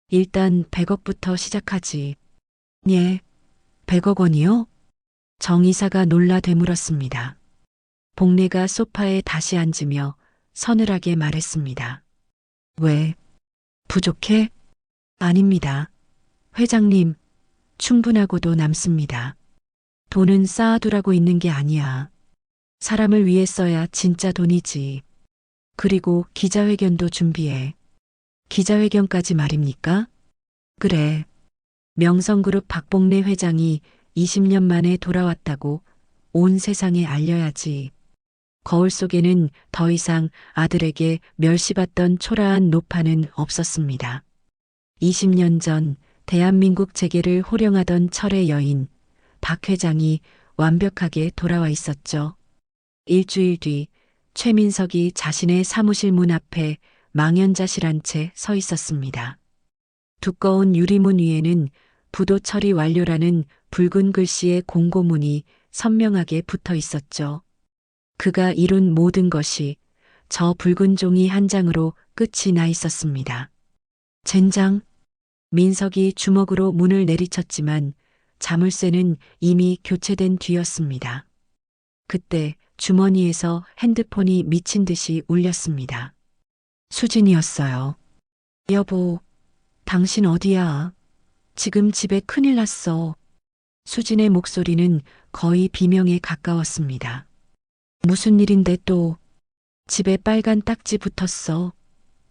일단 100억부터 시작하지. 예, 100억 원이요? 정 이사가 놀라 되물었습니다. 복례가 소파에 다시 앉으며 서늘하게 말했습니다. 왜? 부족해? 아닙니다. 회장님, 충분하고도 남습니다. 돈은 쌓아두라고 있는 게 아니야. 사람을 위해 써야 진짜 돈이지. 그리고 기자회견도 준비해. 기자회견까지 말입니까? 그래. 명성그룹 박복례 회장이 20년 만에 돌아왔다고 온 세상에 알려야지. 거울 속에는 더 이상 아들에게 멸시받던 초라한 노파는 없었습니다. 20년 전 대한민국 재계를 호령하던 철의 여인 박 회장이 완벽하게 돌아와 있었죠. 일주일 뒤 최민석이 자신의 사무실 문 앞에 망연자실한 채 서 있었습니다. 두꺼운 유리문 위에는 부도 처리 완료라는 붉은 글씨의 공고문이 선명하게 붙어 있었죠. 그가 이룬 모든 것이 저 붉은 종이 한 장으로 끝이 나 있었습니다. 젠장. 민석이 주먹으로 문을 내리쳤지만 자물쇠는 이미 교체된 뒤였습니다. 그때 주머니에서 핸드폰이 미친 듯이 울렸습니다. 수진이었어요. 여보, 당신 어디야? 지금 집에 큰일 났어. 수진의 목소리는 거의 비명에 가까웠습니다. 무슨 일인데 또? 집에 빨간 딱지 붙었어.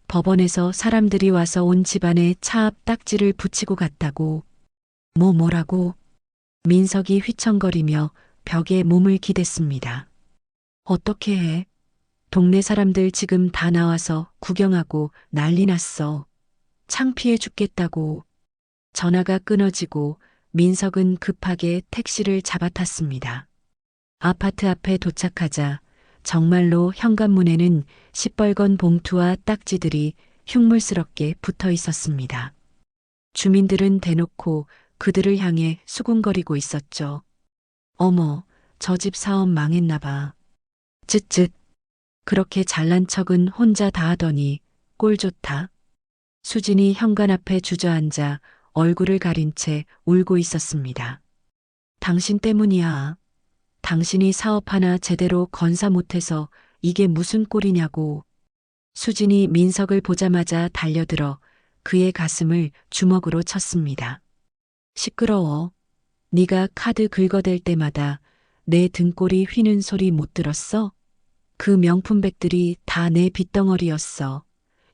법원에서 사람들이 와서 온 집안에 차 앞 딱지를 붙이고 갔다고. 뭐라고? 민석이 휘청거리며 벽에 몸을 기댔습니다. 어떻게 해? 동네 사람들 지금 다 나와서 구경하고 난리 났어. 창피해 죽겠다고. 전화가 끊어지고 민석은 급하게 택시를 잡아탔습니다. 아파트 앞에 도착하자 정말로 현관문에는 시뻘건 봉투와 딱지들이 흉물스럽게 붙어 있었습니다. 주민들은 대놓고 그들을 향해 수군거리고 있었죠. 어머, 저 집 사업 망했나 봐. 쯧쯧. 그렇게 잘난 척은 혼자 다 하더니 꼴 좋다. 수진이 현관 앞에 주저앉아 얼굴을 가린 채 울고 있었습니다. 당신 때문이야. 당신이 사업 하나 제대로 건사 못해서 이게 무슨 꼴이냐고. 수진이 민석을 보자마자 달려들어 그의 가슴을 주먹으로 쳤습니다. 시끄러워. 네가 카드 긁어댈 때마다 내 등골이 휘는 소리 못 들었어? 그 명품백들이 다 내 빚덩어리였어.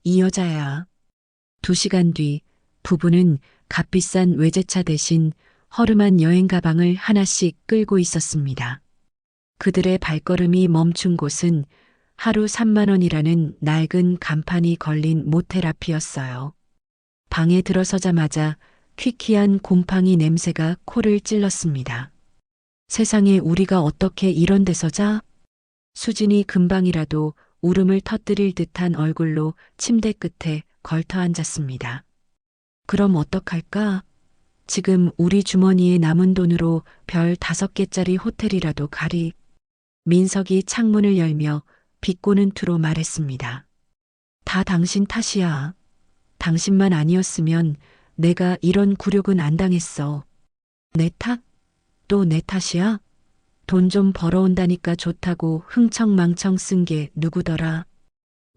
이 여자야. 2시간 뒤 부부는 값비싼 외제차 대신 허름한 여행 가방을 하나씩 끌고 있었습니다. 그들의 발걸음이 멈춘 곳은 하루 3만 원이라는 낡은 간판이 걸린 모텔 앞이었어요. 방에 들어서자마자 퀴퀴한 곰팡이 냄새가 코를 찔렀습니다. 세상에 우리가 어떻게 이런 데서 자? 수진이 금방이라도 울음을 터뜨릴 듯한 얼굴로 침대 끝에 걸터 앉았습니다. 그럼 어떡할까? 지금 우리 주머니에 남은 돈으로 별 5개짜리 호텔이라도 가리. 민석이 창문을 열며 비꼬는 투로 말했습니다. 다 당신 탓이야. 당신만 아니었으면 내가 이런 굴욕은 안 당했어. 내 탓? 또 내 탓이야? 돈 좀 벌어온다니까 좋다고 흥청망청 쓴 게 누구더라?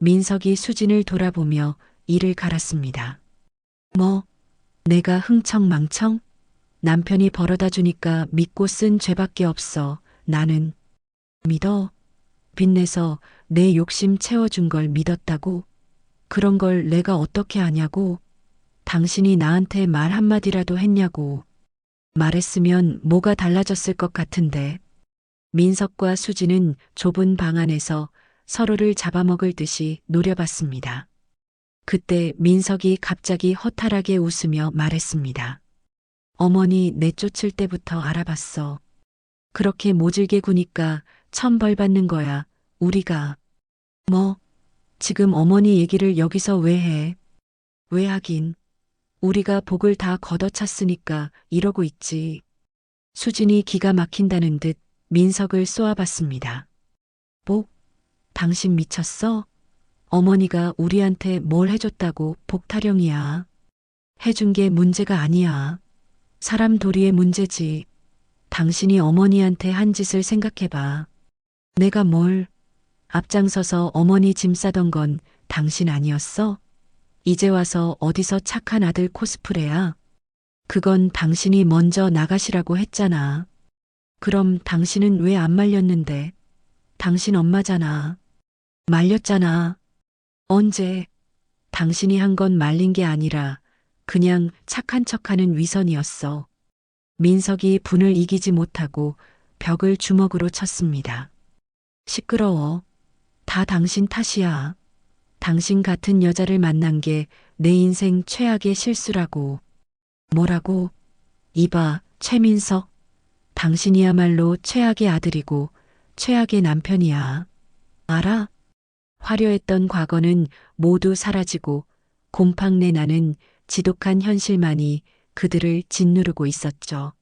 민석이 수진을 돌아보며 이를 갈았습니다. 뭐, 내가 흥청망청? 남편이 벌어다 주니까 믿고 쓴 죄밖에 없어. 나는 믿어. 빚내서 내 욕심 채워준 걸 믿었다고. 그런 걸 내가 어떻게 아냐고. 당신이 나한테 말 한마디라도 했냐고. 말했으면 뭐가 달라졌을 것 같은데. 민석과 수지는 좁은 방 안에서 서로를 잡아먹을 듯이 노려봤습니다. 그때 민석이 갑자기 허탈하게 웃으며 말했습니다. 어머니 내쫓을 때부터 알아봤어. 그렇게 모질게 구니까 천벌 받는 거야. 우리가. 뭐, 지금 어머니 얘기를 여기서 왜 해? 왜 하긴. 우리가 복을 다 걷어찼으니까 이러고 있지. 수진이 기가 막힌다는 듯 민석을 쏘아봤습니다. 복? 당신 미쳤어? 어머니가 우리한테 뭘 해줬다고 복 타령이야. 해준 게 문제가 아니야. 사람 도리의 문제지. 당신이 어머니한테 한 짓을 생각해봐. 내가 뭘? 앞장서서 어머니 짐 싸던 건 당신 아니었어? 이제 와서 어디서 착한 아들 코스프레야? 그건 당신이 먼저 나가시라고 했잖아. 그럼 당신은 왜 안 말렸는데? 당신 엄마잖아. 말렸잖아. 언제? 당신이 한 건 말린 게 아니라 그냥 착한 척하는 위선이었어. 민석이 분을 이기지 못하고 벽을 주먹으로 쳤습니다. 시끄러워. 다 당신 탓이야. 당신 같은 여자를 만난 게 내 인생 최악의 실수라고. 뭐라고? 이봐, 최민석. 당신이야말로 최악의 아들이고 최악의 남편이야. 알아? 화려했던 과거는 모두 사라지고 곰팡내 나는 지독한 현실만이 그들을 짓누르고 있었죠.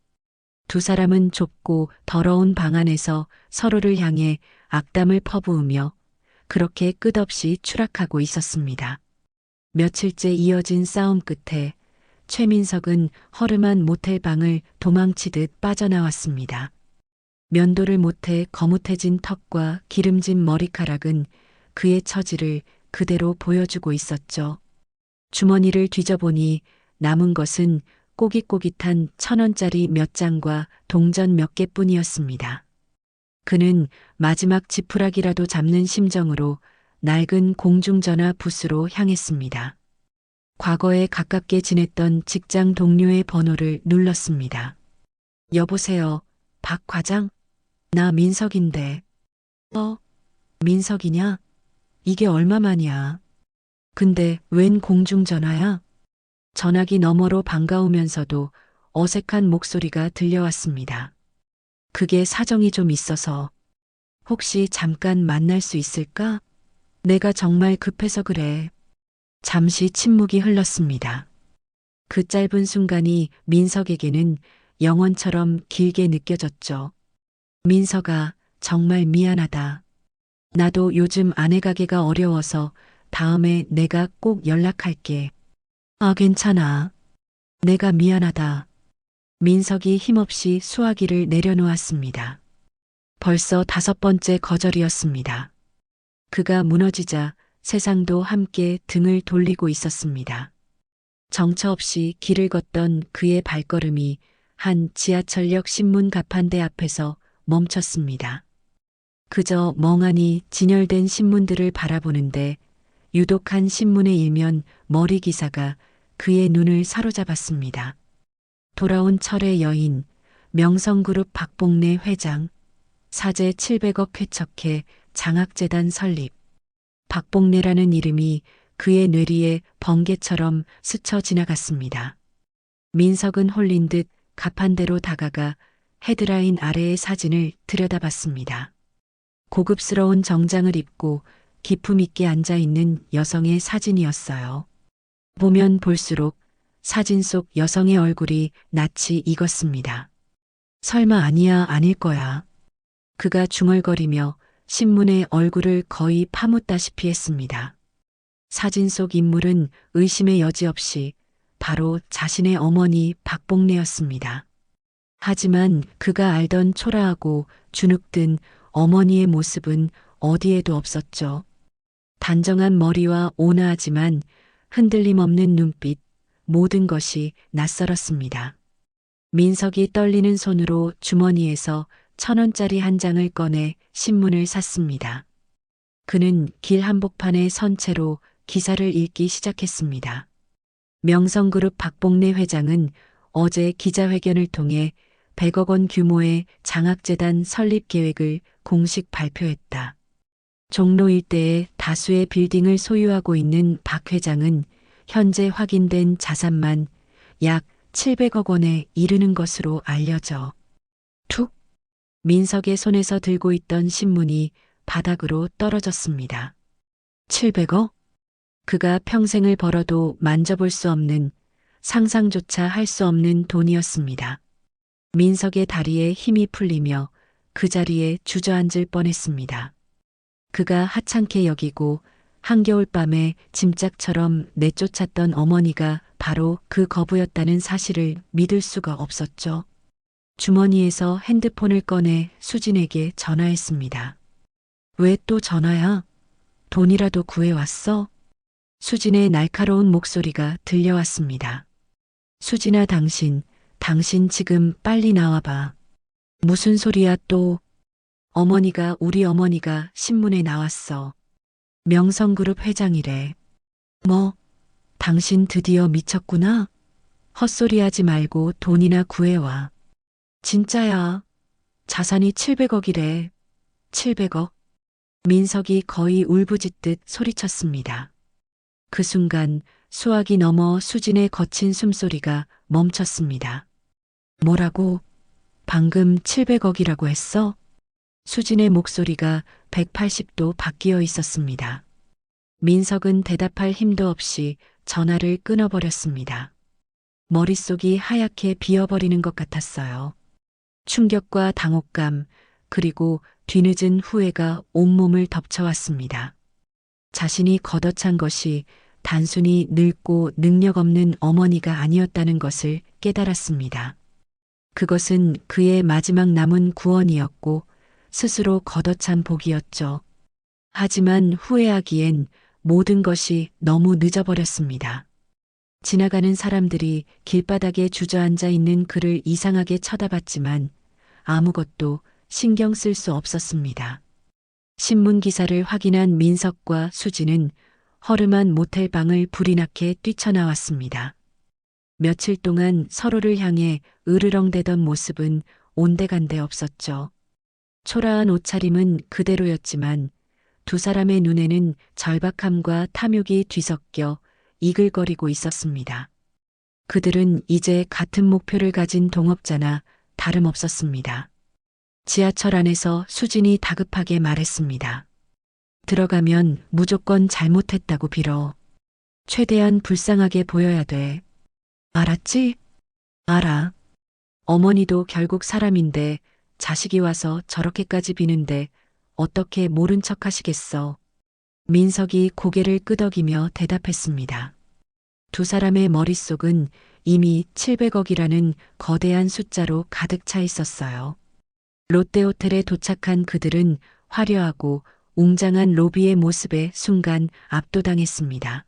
두 사람은 좁고 더러운 방 안에서 서로를 향해 악담을 퍼부으며 그렇게 끝없이 추락하고 있었습니다. 며칠째 이어진 싸움 끝에 최민석은 허름한 모텔 방을 도망치듯 빠져나왔습니다. 면도를 못해 거뭇해진 턱과 기름진 머리카락은 그의 처지를 그대로 보여주고 있었죠. 주머니를 뒤져보니 남은 것은 꼬깃꼬깃한 1,000원짜리 몇 장과 동전 몇 개뿐이었습니다. 그는 마지막 지푸라기라도 잡는 심정으로 낡은 공중전화 부스로 향했습니다. 과거에 가깝게 지냈던 직장 동료의 번호를 눌렀습니다. 여보세요, 박 과장? 나 민석인데. 민석이냐? 이게 얼마만이야? 근데 웬 공중전화야? 전화기 너머로 반가우면서도 어색한 목소리가 들려왔습니다. 그게 사정이 좀 있어서. 혹시 잠깐 만날 수 있을까? 내가 정말 급해서 그래. 잠시 침묵이 흘렀습니다. 그 짧은 순간이 민석에게는 영원처럼 길게 느껴졌죠. 민석아, 정말 미안하다. 나도 요즘 아내 가게가 어려워서 다음에 내가 꼭 연락할게. 아, 괜찮아. 내가 미안하다. 민석이 힘없이 수화기를 내려놓았습니다. 벌써 5번째 거절이었습니다. 그가 무너지자 세상도 함께 등을 돌리고 있었습니다. 정처 없이 길을 걷던 그의 발걸음이 한 지하철역 신문 가판대 앞에서 멈췄습니다. 그저 멍하니 진열된 신문들을 바라보는데 유독 한 신문의 일면 머리 기사가 그의 눈을 사로잡았습니다. 돌아온 철의 여인, 명성그룹 박봉래 회장, 사재 700억 쾌척해 장학재단 설립. 박봉래라는 이름이 그의 뇌리에 번개처럼 스쳐 지나갔습니다. 민석은 홀린 듯 가판대로 다가가 헤드라인 아래의 사진을 들여다봤습니다. 고급스러운 정장을 입고 기품 있게 앉아있는 여성의 사진이었어요. 보면 볼수록 사진 속 여성의 얼굴이 낯이 익었습니다. 설마 아니야, 아닐 거야. 그가 중얼거리며 신문에 얼굴을 거의 파묻다시피 했습니다. 사진 속 인물은 의심의 여지 없이 바로 자신의 어머니 박복래였습니다. 하지만 그가 알던 초라하고 주눅든 어머니의 모습은 어디에도 없었죠. 단정한 머리와 온화하지만 흔들림 없는 눈빛, 모든 것이 낯설었습니다. 민석이 떨리는 손으로 주머니에서 1,000원짜리 한 장을 꺼내 신문을 샀습니다. 그는 길 한복판에 선 채로 기사를 읽기 시작했습니다. 명성그룹 박복래 회장은 어제 기자회견을 통해 100억 원 규모의 장학재단 설립 계획을 공식 발표했다. 종로 일대에 다수의 빌딩을 소유하고 있는 박 회장은 현재 확인된 자산만 약 700억 원에 이르는 것으로 알려져. 툭! 민석의 손에서 들고 있던 신문이 바닥으로 떨어졌습니다. 700억? 그가 평생을 벌어도 만져볼 수 없는, 상상조차 할 수 없는 돈이었습니다. 민석의 다리에 힘이 풀리며 그 자리에 주저앉을 뻔했습니다. 그가 하찮게 여기고 한겨울밤에 짐짝처럼 내쫓았던 어머니가 바로 그 거부였다는 사실을 믿을 수가 없었죠. 주머니에서 핸드폰을 꺼내 수진에게 전화했습니다. 왜 또 전화야? 돈이라도 구해왔어? 수진의 날카로운 목소리가 들려왔습니다. 수진아, 당신 지금 빨리 나와봐. 무슨 소리야 또? 우리 어머니가 신문에 나왔어. 명성그룹 회장이래. 뭐? 당신 드디어 미쳤구나? 헛소리하지 말고 돈이나 구해와. 진짜야. 자산이 700억이래. 700억? 민석이 거의 울부짖듯 소리쳤습니다. 그 순간 수화기 넘어 수진의 거친 숨소리가 멈췄습니다. 뭐라고? 방금 700억이라고 했어? 수진의 목소리가 180도 바뀌어 있었습니다. 민석은 대답할 힘도 없이 전화를 끊어버렸습니다. 머릿속이 하얗게 비어버리는 것 같았어요. 충격과 당혹감, 그리고 뒤늦은 후회가 온몸을 덮쳐왔습니다. 자신이 걷어찬 것이 단순히 늙고 능력 없는 어머니가 아니었다는 것을 깨달았습니다. 그것은 그의 마지막 남은 구원이었고 스스로 걷어찬 복이었죠. 하지만 후회하기엔 모든 것이 너무 늦어버렸습니다. 지나가는 사람들이 길바닥에 주저앉아 있는 그를 이상하게 쳐다봤지만 아무것도 신경 쓸 수 없었습니다. 신문 기사를 확인한 민석과 수진은 허름한 모텔 방을 불이 나게 뛰쳐나왔습니다. 며칠 동안 서로를 향해 으르렁대던 모습은 온데간데 없었죠. 초라한 옷차림은 그대로였지만 두 사람의 눈에는 절박함과 탐욕이 뒤섞여 이글거리고 있었습니다. 그들은 이제 같은 목표를 가진 동업자나 다름없었습니다. 지하철 안에서 수진이 다급하게 말했습니다. 들어가면 무조건 잘못했다고 빌어. 최대한 불쌍하게 보여야 돼. 알았지? 알아. 어머니도 결국 사람인데 자식이 와서 저렇게까지 비는데 어떻게 모른 척 하시겠어. 민석이 고개를 끄덕이며 대답했습니다. 두 사람의 머릿속은 이미 700억이라는 거대한 숫자로 가득 차 있었어요. 롯데호텔에 도착한 그들은 화려하고 웅장한 로비의 모습에 순간 압도당했습니다.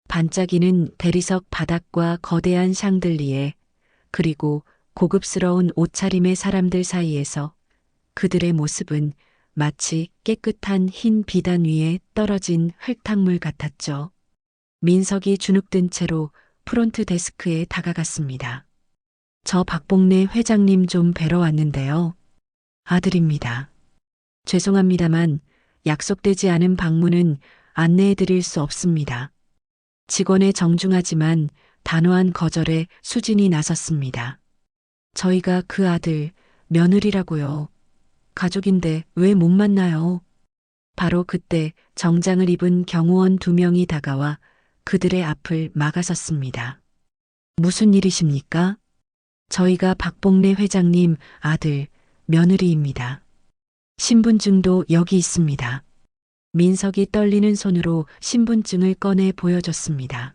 반짝이는 대리석 바닥과 거대한 샹들리에, 그리고 고급스러운 옷차림의 사람들 사이에서 그들의 모습은 마치 깨끗한 흰 비단 위에 떨어진 흙탕물 같았죠. 민석이 주눅든 채로 프론트 데스크에 다가갔습니다. 저 박복래 회장님 좀 뵈러 왔는데요. 아들입니다. 죄송합니다만 약속되지 않은 방문은 안내해 드릴 수 없습니다. 직원의 정중하지만 단호한 거절에 수진이 나섰습니다. 저희가 그 아들, 며느리라고요. 가족인데 왜 못 만나요? 바로 그때 정장을 입은 경호원 2명이 다가와 그들의 앞을 막아섰습니다. 무슨 일이십니까? 저희가 박봉래 회장님 아들, 며느리입니다. 신분증도 여기 있습니다. 민석이 떨리는 손으로 신분증을 꺼내 보여줬습니다.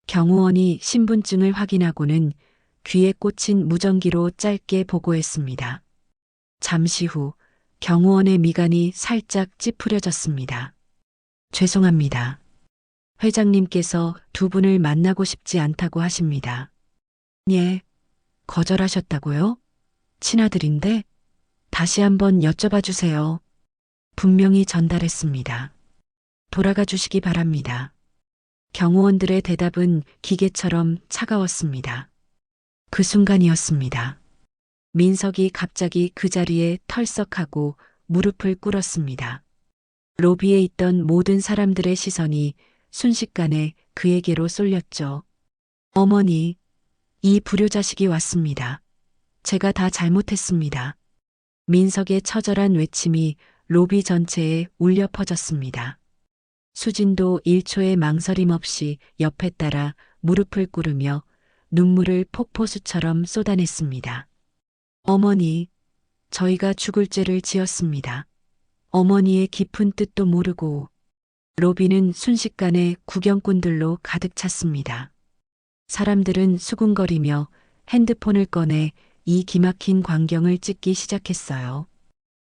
경호원이 신분증을 확인하고는 귀에 꽂힌 무전기로 짧게 보고했습니다. 잠시 후 경호원의 미간이 살짝 찌푸려졌습니다. 죄송합니다. 회장님께서 두 분을 만나고 싶지 않다고 하십니다. 예, 거절하셨다고요? 친아들인데? 다시 한번 여쭤봐 주세요. 분명히 전달했습니다. 돌아가 주시기 바랍니다. 경호원들의 대답은 기계처럼 차가웠습니다. 그 순간이었습니다. 민석이 갑자기 그 자리에 털썩하고 무릎을 꿇었습니다. 로비에 있던 모든 사람들의 시선이 순식간에 그에게로 쏠렸죠. 어머니, 이 불효자식이 왔습니다. 제가 다 잘못했습니다. 민석의 처절한 외침이 로비 전체에 울려 퍼졌습니다. 수진도 1초의 망설임 없이 옆에 따라 무릎을 꿇으며 눈물을 폭포수처럼 쏟아냈습니다. 어머니, 저희가 죽을 죄를 지었습니다. 어머니의 깊은 뜻도 모르고. 로비는 순식간에 구경꾼들로 가득 찼습니다. 사람들은 수군거리며 핸드폰을 꺼내 이 기막힌 광경을 찍기 시작했어요.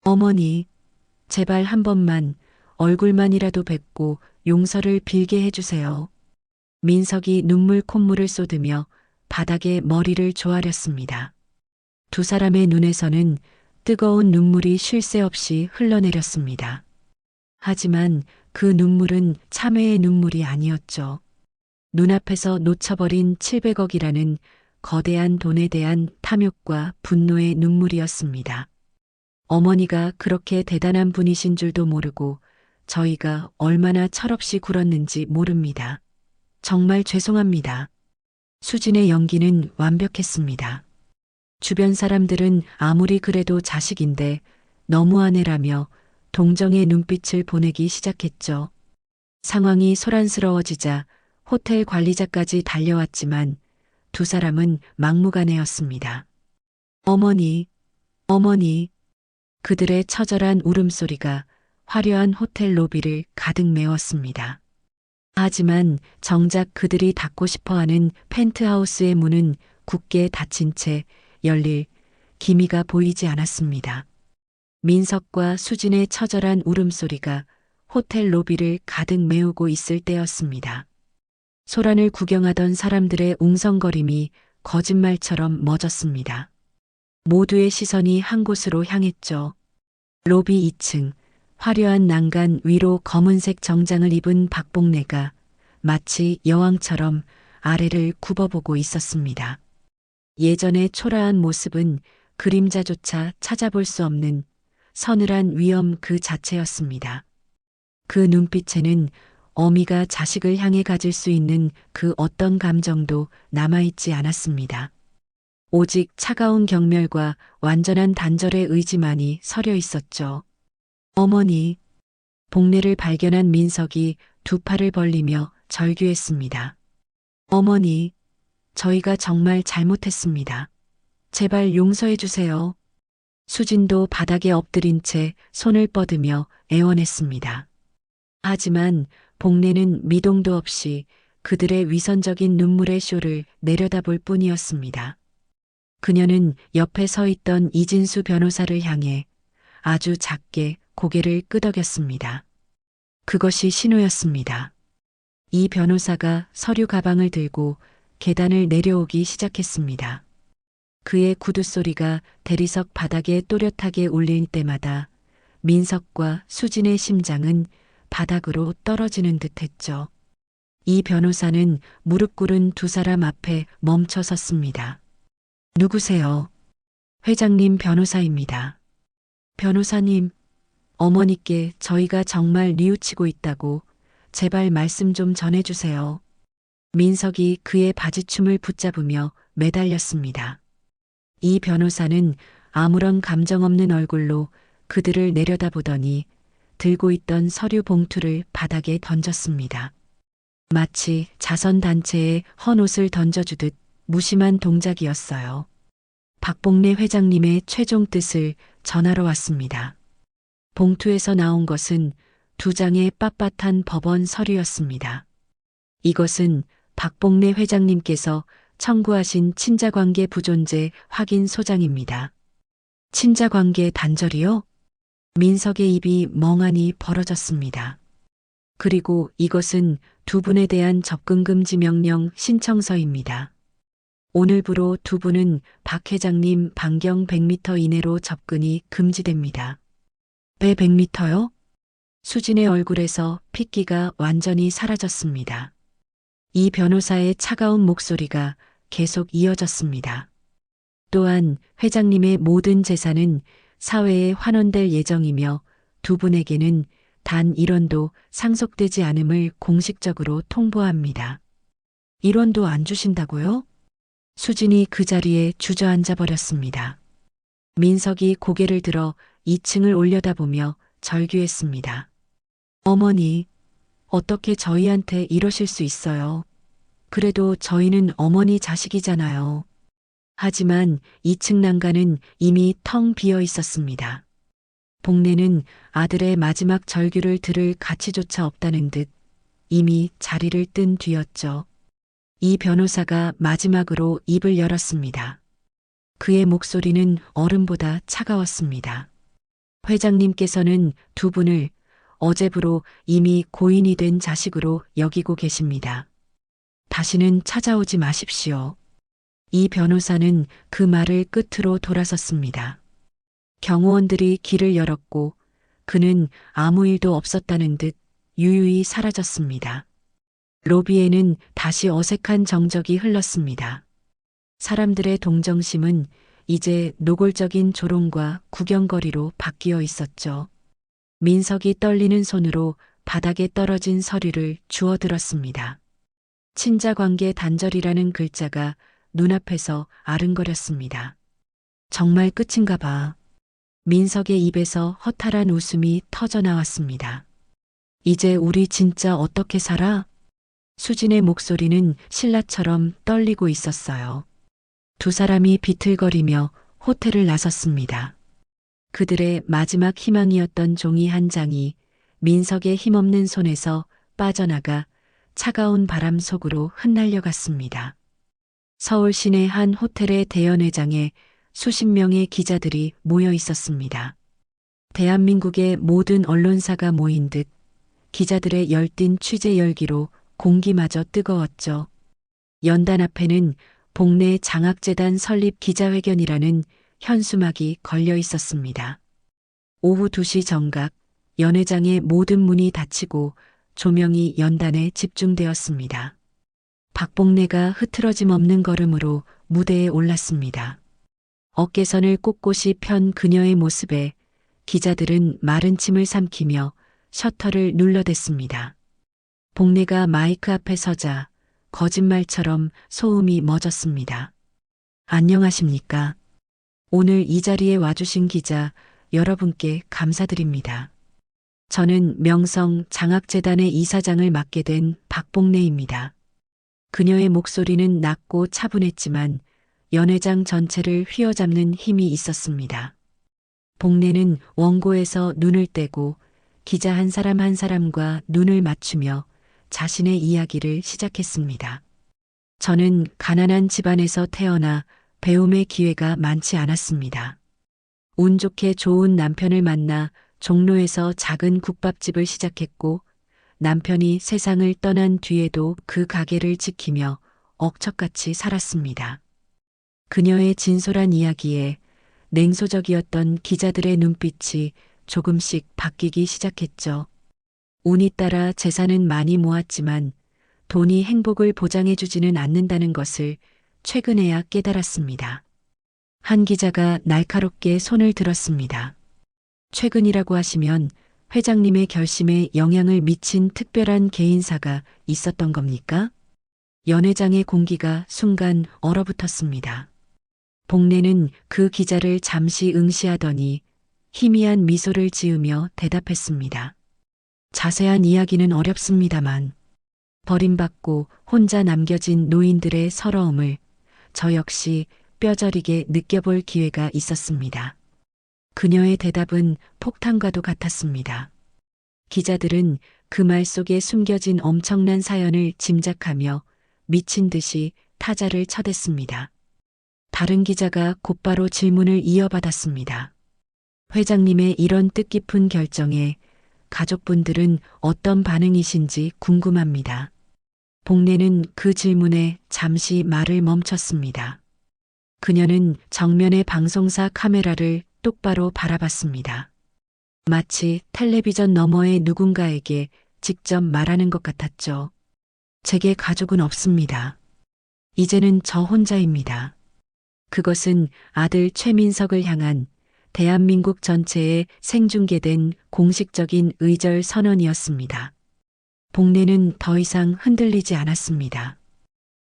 어머니, 제발 한 번만 얼굴만이라도 뵙고 용서를 빌게 해주세요. 민석이 눈물 콧물을 쏟으며 바닥에 머리를 조아렸습니다. 두 사람의 눈에서는 뜨거운 눈물이 쉴 새 없이 흘러내렸습니다. 하지만 그 눈물은 참회의 눈물이 아니었죠. 눈앞에서 놓쳐버린 700억이라는 거대한 돈에 대한 탐욕과 분노의 눈물이었습니다. 어머니가 그렇게 대단한 분이신 줄도 모르고 저희가 얼마나 철없이 굴었는지 모릅니다. 정말 죄송합니다. 수진의 연기는 완벽했습니다. 주변 사람들은 아무리 그래도 자식인데 너무하네라며 동정의 눈빛을 보내기 시작했죠. 상황이 소란스러워지자 호텔 관리자까지 달려왔지만 두 사람은 막무가내였습니다. 어머니, 어머니. 그들의 처절한 울음소리가 화려한 호텔 로비를 가득 메웠습니다. 하지만 정작 그들이 닫고 싶어하는 펜트하우스의 문은 굳게 닫힌 채 열릴 기미가 보이지 않았습니다. 민석과 수진의 처절한 울음소리가 호텔 로비를 가득 메우고 있을 때였습니다. 소란을 구경하던 사람들의 웅성거림이 거짓말처럼 멎었습니다. 모두의 시선이 한 곳으로 향했죠. 로비 2층, 화려한 난간 위로 검은색 정장을 입은 박봉래가 마치 여왕처럼 아래를 굽어보고 있었습니다. 예전의 초라한 모습은 그림자조차 찾아볼 수 없는 서늘한 위엄 그 자체였습니다. 그 눈빛에는 어미가 자식을 향해 가질 수 있는 그 어떤 감정도 남아있지 않았습니다. 오직 차가운 경멸과 완전한 단절의 의지만이 서려 있었죠. 어머니, 복례를 발견한 민석이 두 팔을 벌리며 절규했습니다. 어머니, 저희가 정말 잘못했습니다. 제발 용서해 주세요. 수진도 바닥에 엎드린 채 손을 뻗으며 애원했습니다. 하지만 복례는 미동도 없이 그들의 위선적인 눈물의 쇼를 내려다볼 뿐이었습니다. 그녀는 옆에 서 있던 이진수 변호사를 향해 아주 작게 고개를 끄덕였습니다. 그것이 신호였습니다. 이 변호사가 서류 가방을 들고 계단을 내려오기 시작했습니다. 그의 구두 소리가 대리석 바닥에 또렷하게 울릴 때마다 민석과 수진의 심장은 바닥으로 떨어지는 듯했죠. 이 변호사는 무릎 꿇은 두 사람 앞에 멈춰 섰습니다. 누구세요? 회장님 변호사입니다. 변호사님, 어머니께 저희가 정말 뉘우치고 있다고 제발 말씀 좀 전해주세요. 민석이 그의 바지춤을 붙잡으며 매달렸습니다. 이 변호사는 아무런 감정 없는 얼굴로 그들을 내려다보더니 들고 있던 서류 봉투를 바닥에 던졌습니다. 마치 자선단체에 헌옷을 던져주듯 무심한 동작이었어요. 박봉래 회장님의 최종 뜻을 전하러 왔습니다. 봉투에서 나온 것은 2장의 빳빳한 법원 서류였습니다. 이것은 박봉래 회장님께서 청구하신 친자관계 부존재 확인 소장입니다. 친자관계 단절이요? 민석의 입이 멍하니 벌어졌습니다. 그리고 이것은 2분에 대한 접근금지 명령 신청서입니다. 오늘부로 2분은 박 회장님 반경 100m 이내로 접근이 금지됩니다. 왜 100m요? 수진의 얼굴에서 핏기가 완전히 사라졌습니다. 이 변호사의 차가운 목소리가 계속 이어졌습니다. 또한 회장님의 모든 재산은 사회에 환원될 예정이며 2분에게는 단 1원도 상속되지 않음을 공식적으로 통보합니다. 1원도 안 주신다고요? 수진이 그 자리에 주저앉아 버렸습니다. 민석이 고개를 들어 2층을 올려다보며 절규했습니다. 어머니, 어떻게 저희한테 이러실 수 있어요? 그래도 저희는 어머니 자식이잖아요. 하지만 2층 난간은 이미 텅 비어 있었습니다. 복례는 아들의 마지막 절규를 들을 가치조차 없다는 듯 이미 자리를 뜬 뒤였죠. 이 변호사가 마지막으로 입을 열었습니다. 그의 목소리는 얼음보다 차가웠습니다. 회장님께서는 2분을 어제부로 이미 고인이 된 자식으로 여기고 계십니다. 다시는 찾아오지 마십시오. 이 변호사는 그 말을 끝으로 돌아섰습니다. 경호원들이 길을 열었고 그는 아무 일도 없었다는 듯 유유히 사라졌습니다. 로비에는 다시 어색한 정적이 흘렀습니다. 사람들의 동정심은 이제 노골적인 조롱과 구경거리로 바뀌어 있었죠. 민석이 떨리는 손으로 바닥에 떨어진 서류를 주워들었습니다. 친자관계 단절이라는 글자가 눈앞에서 아른거렸습니다. 정말 끝인가 봐. 민석의 입에서 허탈한 웃음이 터져 나왔습니다. 이제 우리 진짜 어떻게 살아? 수진의 목소리는 신라처럼 떨리고 있었어요. 2 사람이 비틀거리며 호텔을 나섰습니다. 그들의 마지막 희망이었던 종이 한 장이 민석의 힘없는 손에서 빠져나가 차가운 바람 속으로 흩날려 갔습니다. 서울 시내 한 호텔의 대연회장에 수십 명의 기자들이 모여 있었습니다. 대한민국의 모든 언론사가 모인 듯 기자들의 열띤 취재 열기로 공기마저 뜨거웠죠. 연단 앞에는 복례 장학재단 설립 기자회견이라는 현수막이 걸려 있었습니다. 오후 2시 정각 연회장의 모든 문이 닫히고 조명이 연단에 집중되었습니다. 박복례가 흐트러짐 없는 걸음으로 무대에 올랐습니다. 어깨선을 꼿꼿이 편 그녀의 모습에 기자들은 마른 침을 삼키며 셔터를 눌러댔습니다. 복례가 마이크 앞에 서자 거짓말처럼 소음이 멎었습니다. 안녕하십니까? 오늘 이 자리에 와주신 기자 여러분께 감사드립니다. 저는 명성 장학재단의 이사장을 맡게 된 박복례입니다. 그녀의 목소리는 낮고 차분했지만 연회장 전체를 휘어잡는 힘이 있었습니다. 복례는 원고에서 눈을 떼고 기자 한 사람 한 사람과 눈을 맞추며 자신의 이야기를 시작했습니다. 저는 가난한 집안에서 태어나 배움의 기회가 많지 않았습니다. 운 좋게 좋은 남편을 만나 종로에서 작은 국밥집을 시작했고 남편이 세상을 떠난 뒤에도 그 가게를 지키며 억척같이 살았습니다. 그녀의 진솔한 이야기에 냉소적이었던 기자들의 눈빛이 조금씩 바뀌기 시작했죠. 운이 따라 재산은 많이 모았지만 돈이 행복을 보장해주지는 않는다는 것을 최근에야 깨달았습니다. 한 기자가 날카롭게 손을 들었습니다. 최근이라고 하시면 회장님의 결심에 영향을 미친 특별한 개인사가 있었던 겁니까? 연회장의 공기가 순간 얼어붙었습니다. 복례는 그 기자를 잠시 응시하더니 희미한 미소를 지으며 대답했습니다. 자세한 이야기는 어렵습니다만 버림받고 혼자 남겨진 노인들의 서러움을 저 역시 뼈저리게 느껴볼 기회가 있었습니다. 그녀의 대답은 폭탄과도 같았습니다. 기자들은 그 말 속에 숨겨진 엄청난 사연을 짐작하며 미친 듯이 타자를 쳐댔습니다. 다른 기자가 곧바로 질문을 이어받았습니다. 회장님의 이런 뜻깊은 결정에 가족분들은 어떤 반응이신지 궁금합니다. 복례는 그 질문에 잠시 말을 멈췄습니다. 그녀는 정면의 방송사 카메라를 똑바로 바라봤습니다. 마치 텔레비전 너머의 누군가에게 직접 말하는 것 같았죠. 제게 가족은 없습니다. 이제는 저 혼자입니다. 그것은 아들 최민석을 향한 대한민국 전체에 생중계된 공식적인 의절 선언이었습니다. 복례는 더 이상 흔들리지 않았습니다.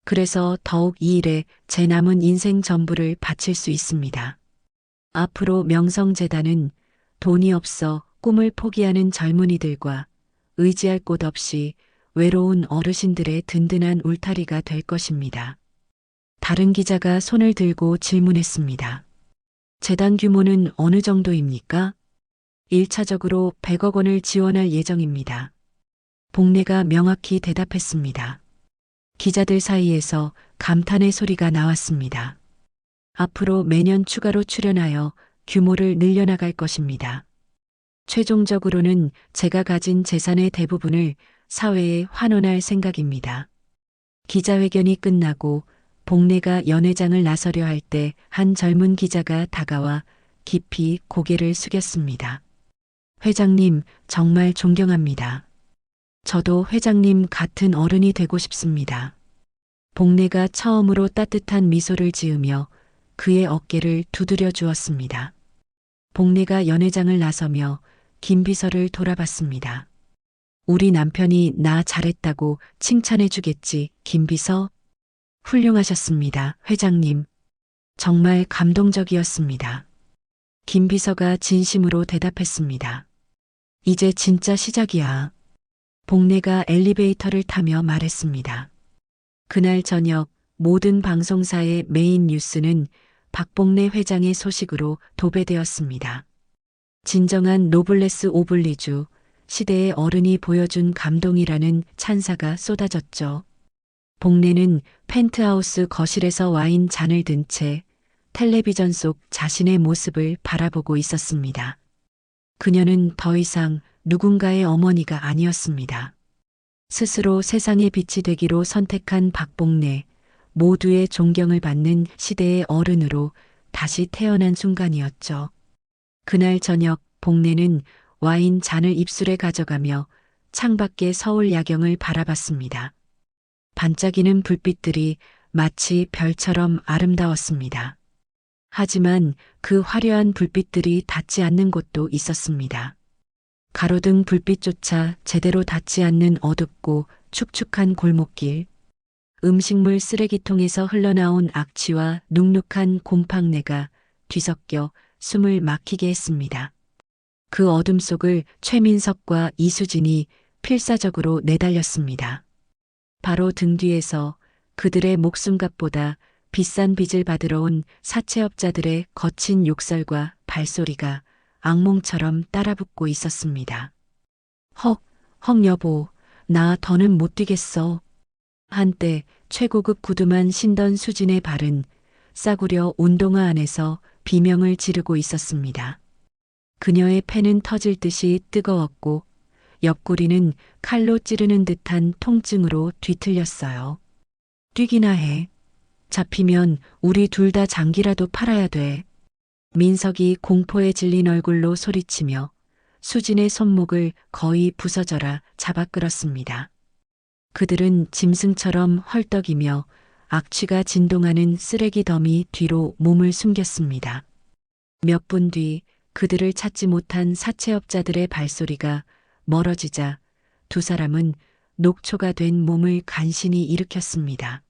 그래서 더욱 이 일에 제 남은 인생 전부를 바칠 수 있습니다. 앞으로 명성재단은 돈이 없어 꿈을 포기하는 젊은이들과 의지할 곳 없이 외로운 어르신들의 든든한 울타리가 될 것입니다. 다른 기자가 손을 들고 질문했습니다. 재단 규모는 어느 정도입니까? 1차적으로 100억 원을 지원할 예정입니다. 복례가 명확히 대답했습니다. 기자들 사이에서 감탄의 소리가 나왔습니다. 앞으로 매년 추가로 출연하여 규모를 늘려나갈 것입니다. 최종적으로는 제가 가진 재산의 대부분을 사회에 환원할 생각입니다. 기자회견이 끝나고 복례가 연회장을 나서려 할 때 한 젊은 기자가 다가와 깊이 고개를 숙였습니다. 회장님, 정말 존경합니다. 저도 회장님 같은 어른이 되고 싶습니다. 복례가 처음으로 따뜻한 미소를 지으며 그의 어깨를 두드려 주었습니다. 복례가 연회장을 나서며 김 비서를 돌아봤습니다. 우리 남편이 나 잘했다고 칭찬해 주겠지, 김 비서? 훌륭하셨습니다, 회장님. 정말 감동적이었습니다. 김 비서가 진심으로 대답했습니다. 이제 진짜 시작이야. 복례가 엘리베이터를 타며 말했습니다. 그날 저녁 모든 방송사의 메인 뉴스는 박복례 회장의 소식으로 도배되었습니다. 진정한 노블레스 오블리주, 시대의 어른이 보여준 감동이라는 찬사가 쏟아졌죠. 복례는 펜트하우스 거실에서 와인 잔을 든 채 텔레비전 속 자신의 모습을 바라보고 있었습니다. 그녀는 더 이상 누군가의 어머니가 아니었습니다. 스스로 세상의 빛이 되기로 선택한 박복례, 모두의 존경을 받는 시대의 어른으로 다시 태어난 순간이었죠. 그날 저녁 복례는 와인 잔을 입술에 가져가며 창밖의 서울 야경을 바라봤습니다. 반짝이는 불빛들이 마치 별처럼 아름다웠습니다. 하지만 그 화려한 불빛들이 닿지 않는 곳도 있었습니다. 가로등 불빛조차 제대로 닿지 않는 어둡고 축축한 골목길, 음식물 쓰레기통에서 흘러나온 악취와 눅눅한 곰팡내가 뒤섞여 숨을 막히게 했습니다. 그 어둠 속을 최민석과 이수진이 필사적으로 내달렸습니다. 바로 등 뒤에서 그들의 목숨값보다 비싼 빚을 받으러 온 사채업자들의 거친 욕설과 발소리가 악몽처럼 따라붙고 있었습니다. 헉 여보, 나 더는 못 뛰겠어. 한때 최고급 구두만 신던 수진의 발은 싸구려 운동화 안에서 비명을 지르고 있었습니다. 그녀의 폐는 터질 듯이 뜨거웠고 옆구리는 칼로 찌르는 듯한 통증으로 뒤틀렸어요. 뛰기나 해. 잡히면 우리 둘 다 장기라도 팔아야 돼. 민석이 공포에 질린 얼굴로 소리치며 수진의 손목을 거의 부서져라 잡아 끌었습니다. 그들은 짐승처럼 헐떡이며 악취가 진동하는 쓰레기 더미 뒤로 몸을 숨겼습니다. 몇 분 뒤 그들을 찾지 못한 사채업자들의 발소리가 멀어지자 두 사람은 녹초가 된 몸을 간신히 일으켰습니다.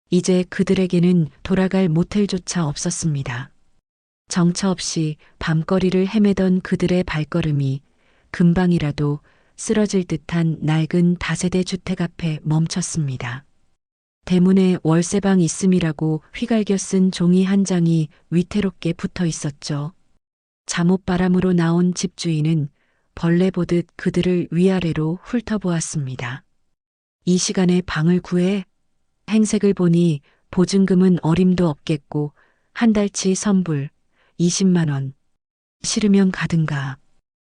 이제 그들에게는 돌아갈 모텔조차 없었습니다. 정처 없이 밤거리를 헤매던 그들의 발걸음이 금방이라도 쓰러질 듯한 낡은 다세대 주택 앞에 멈췄습니다. 대문에 월세방 있음이라고 휘갈겨 쓴 종이 한 장이 위태롭게 붙어 있었죠. 잠옷바람으로 나온 집주인은 벌레 보듯 그들을 위아래로 훑어보았습니다. 이 시간에 방을 구해? 행색을 보니 보증금은 어림도 없겠고 한 달치 선불 20만 원. 싫으면 가든가.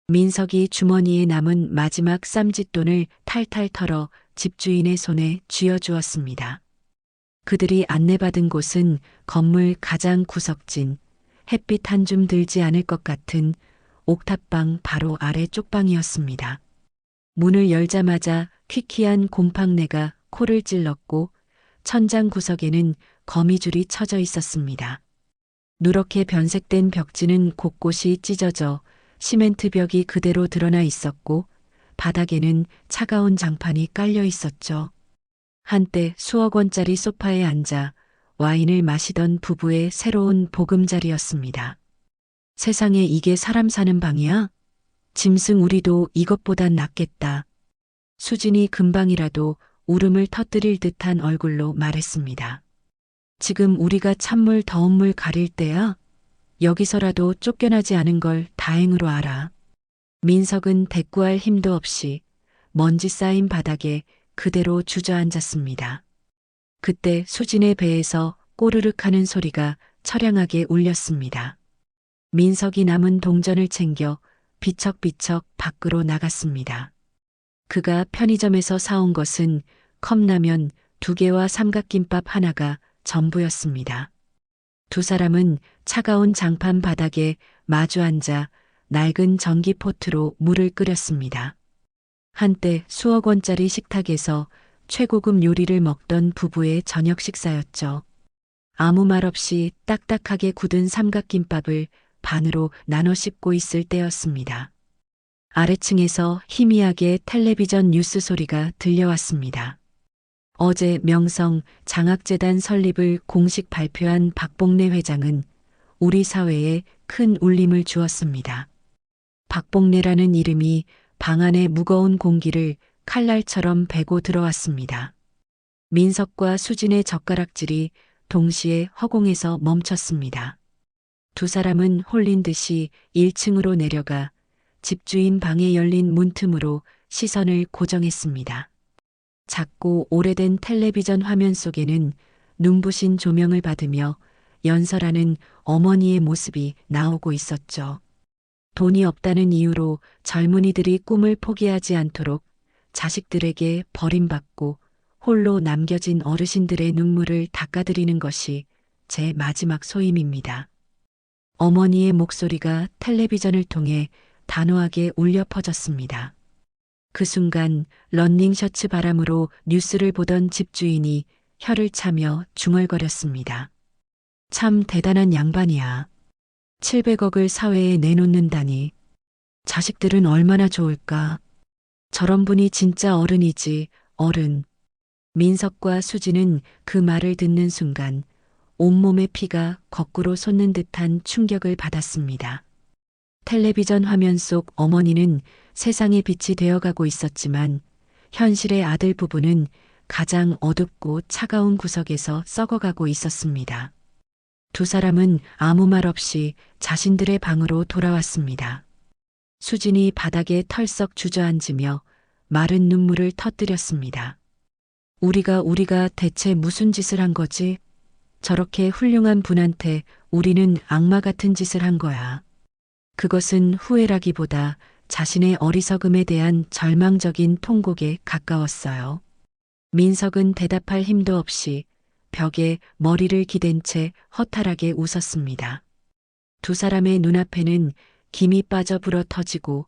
민석이 주머니에 남은 마지막 쌈짓돈을 탈탈 털어 집주인의 손에 쥐어주었습니다. 그들이 안내받은 곳은 건물 가장 구석진 햇빛 한 줌 들지 않을 것 같은 옥탑방 바로 아래 쪽방이었습니다. 문을 열자마자 퀴퀴한 곰팡내가 코를 찔렀고 천장 구석에는 거미줄이 쳐져 있었습니다. 누렇게 변색된 벽지는 곳곳이 찢어져 시멘트 벽이 그대로 드러나 있었고 바닥에는 차가운 장판이 깔려 있었죠. 한때 수억 원짜리 소파에 앉아 와인을 마시던 부부의 새로운 보금자리였습니다. 세상에 이게 사람 사는 방이야? 짐승 우리도 이것보단 낫겠다. 수진이 금방이라도 울음을 터뜨릴 듯한 얼굴로 말했습니다. 지금 우리가 찬물 더운 물 가릴 때야? 여기서라도 쫓겨나지 않은 걸 다행으로 알아. 민석은 대꾸할 힘도 없이 먼지 쌓인 바닥에 그대로 주저앉았습니다. 그때 수진의 배에서 꼬르륵 하는 소리가 처량하게 울렸습니다. 민석이 남은 동전을 챙겨 비척비척 밖으로 나갔습니다. 그가 편의점에서 사온 것은 컵라면 2개와 삼각김밥 하나가 전부였습니다. 두 사람은 차가운 장판 바닥에 마주 앉아 낡은 전기포트로 물을 끓였습니다. 한때 수억 원짜리 식탁에서 최고급 요리를 먹던 부부의 저녁 식사였죠. 아무 말 없이 딱딱하게 굳은 삼각김밥을 반으로 나눠 씹고 있을 때였습니다. 아래층에서 희미하게 텔레비전 뉴스 소리가 들려왔습니다. 어제 명성 장학재단 설립을 공식 발표한 박봉래 회장은 우리 사회에 큰 울림을 주었습니다. 박봉래라는 이름이 방 안의 무거운 공기를 칼날처럼 베고 들어왔습니다. 민석과 수진의 젓가락질이 동시에 허공에서 멈췄습니다. 두 사람은 홀린 듯이 1층으로 내려가 집주인 방에 열린 문틈으로 시선을 고정했습니다. 작고 오래된 텔레비전 화면 속에는 눈부신 조명을 받으며 연설하는 어머니의 모습이 나오고 있었죠. 돈이 없다는 이유로 젊은이들이 꿈을 포기하지 않도록 자식들에게 버림받고 홀로 남겨진 어르신들의 눈물을 닦아드리는 것이 제 마지막 소임입니다. 어머니의 목소리가 텔레비전을 통해 단호하게 울려 퍼졌습니다. 그 순간 러닝셔츠 바람으로 뉴스를 보던 집주인이 혀를 차며 중얼거렸습니다. 참 대단한 양반이야. 700억을 사회에 내놓는다니. 자식들은 얼마나 좋을까. 저런 분이 진짜 어른이지, 어른. 민석과 수지는 그 말을 듣는 순간 온몸의 피가 거꾸로 솟는 듯한 충격을 받았습니다. 텔레비전 화면 속 어머니는 세상의 빛이 되어가고 있었지만 현실의 아들 부부는 가장 어둡고 차가운 구석에서 썩어가고 있었습니다. 두 사람은 아무 말 없이 자신들의 방으로 돌아왔습니다. 수진이 바닥에 털썩 주저앉으며 마른 눈물을 터뜨렸습니다. 우리가 대체 무슨 짓을 한 거지? 저렇게 훌륭한 분한테 우리는 악마 같은 짓을 한 거야. 그것은 후회라기보다 자신의 어리석음에 대한 절망적인 통곡에 가까웠어요. 민석은 대답할 힘도 없이 벽에 머리를 기댄 채 허탈하게 웃었습니다. 두 사람의 눈앞에는 김이 빠져 불어 터지고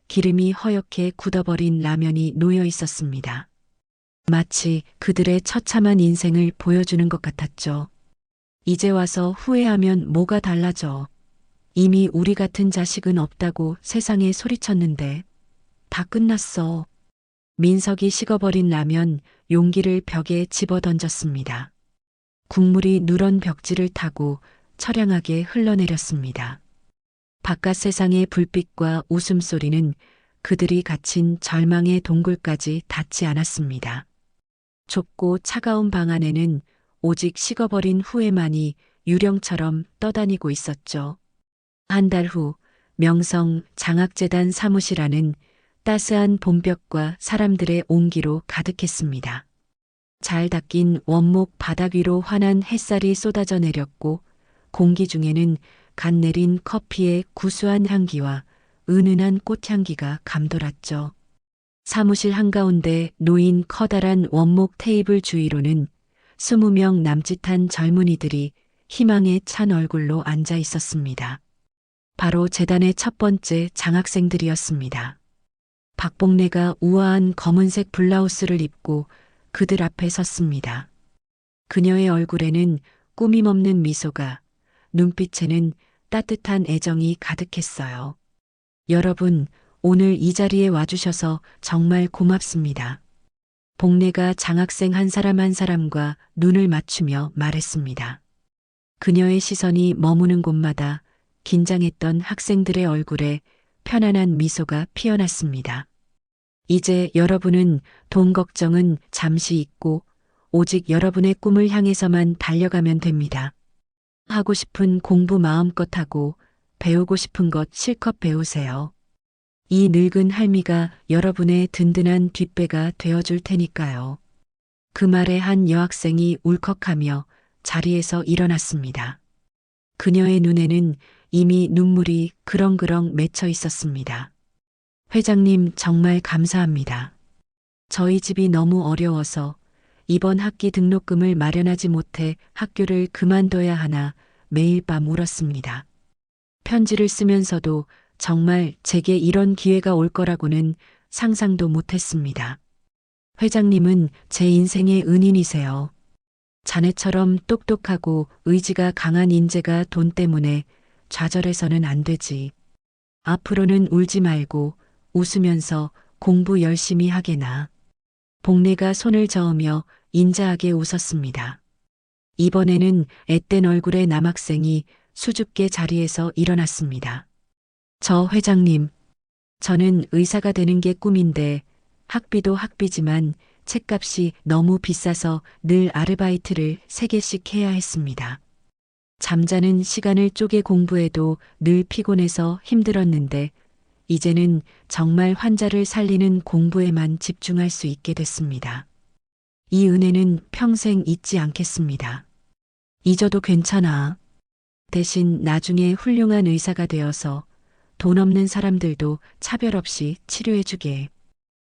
기름이 허옇게 굳어버린 라면이 놓여 있었습니다. 마치 그들의 처참한 인생을 보여주는 것 같았죠. 이제 와서 후회하면 뭐가 달라져. 이미 우리 같은 자식은 없다고 세상에 소리쳤는데 다 끝났어. 민석이 식어버린 라면 용기를 벽에 집어던졌습니다. 국물이 누런 벽지를 타고 처량하게 흘러내렸습니다. 바깥 세상의 불빛과 웃음소리는 그들이 갇힌 절망의 동굴까지 닿지 않았습니다. 좁고 차가운 방 안에는 오직 식어버린 후회만이 유령처럼 떠다니고 있었죠. 한 달 후 명성 장학재단 사무실 안은 따스한 봄볕과 사람들의 온기로 가득했습니다. 잘 닦인 원목 바닥 위로 환한 햇살이 쏟아져 내렸고 공기 중에는 갓 내린 커피의 구수한 향기와 은은한 꽃향기가 감돌았죠. 사무실 한가운데 놓인 커다란 원목 테이블 주위로는 20명 남짓한 젊은이들이 희망에 찬 얼굴로 앉아 있었습니다. 바로 재단의 첫 번째 장학생들이었습니다. 박복래가 우아한 검은색 블라우스를 입고 그들 앞에 섰습니다. 그녀의 얼굴에는 꾸밈없는 미소가, 눈빛에는 따뜻한 애정이 가득했어요. 여러분, 오늘 이 자리에 와주셔서 정말 고맙습니다. 복래가 장학생 한 사람 한 사람과 눈을 맞추며 말했습니다. 그녀의 시선이 머무는 곳마다 긴장했던 학생들의 얼굴에 편안한 미소가 피어났습니다. 이제 여러분은 돈 걱정은 잠시 잊고 오직 여러분의 꿈을 향해서만 달려가면 됩니다. 하고 싶은 공부 마음껏 하고 배우고 싶은 것 실컷 배우세요. 이 늙은 할미가 여러분의 든든한 뒷배가 되어줄 테니까요. 그 말에 한 여학생이 울컥하며 자리에서 일어났습니다. 그녀의 눈에는 이미 눈물이 그렁그렁 맺혀 있었습니다. 회장님 정말 감사합니다. 저희 집이 너무 어려워서 이번 학기 등록금을 마련하지 못해 학교를 그만둬야 하나 매일 밤 울었습니다. 편지를 쓰면서도 정말 제게 이런 기회가 올 거라고는 상상도 못했습니다. 회장님은 제 인생의 은인이세요. 자네처럼 똑똑하고 의지가 강한 인재가 돈 때문에 좌절해서는 안 되지. 앞으로는 울지 말고 웃으면서 공부 열심히 하게나. 복래가 손을 저으며 인자하게 웃었습니다. 이번에는 앳된 얼굴의 남학생이 수줍게 자리에서 일어났습니다. 저 회장님, 저는 의사가 되는 게 꿈인데 학비도 학비지만 책값이 너무 비싸서 늘 아르바이트를 3개씩 해야 했습니다. 잠자는 시간을 쪼개 공부해도 늘 피곤해서 힘들었는데 이제는 정말 환자를 살리는 공부에만 집중할 수 있게 됐습니다. 이 은혜는 평생 잊지 않겠습니다. 잊어도 괜찮아. 대신 나중에 훌륭한 의사가 되어서 돈 없는 사람들도 차별 없이 치료해주게.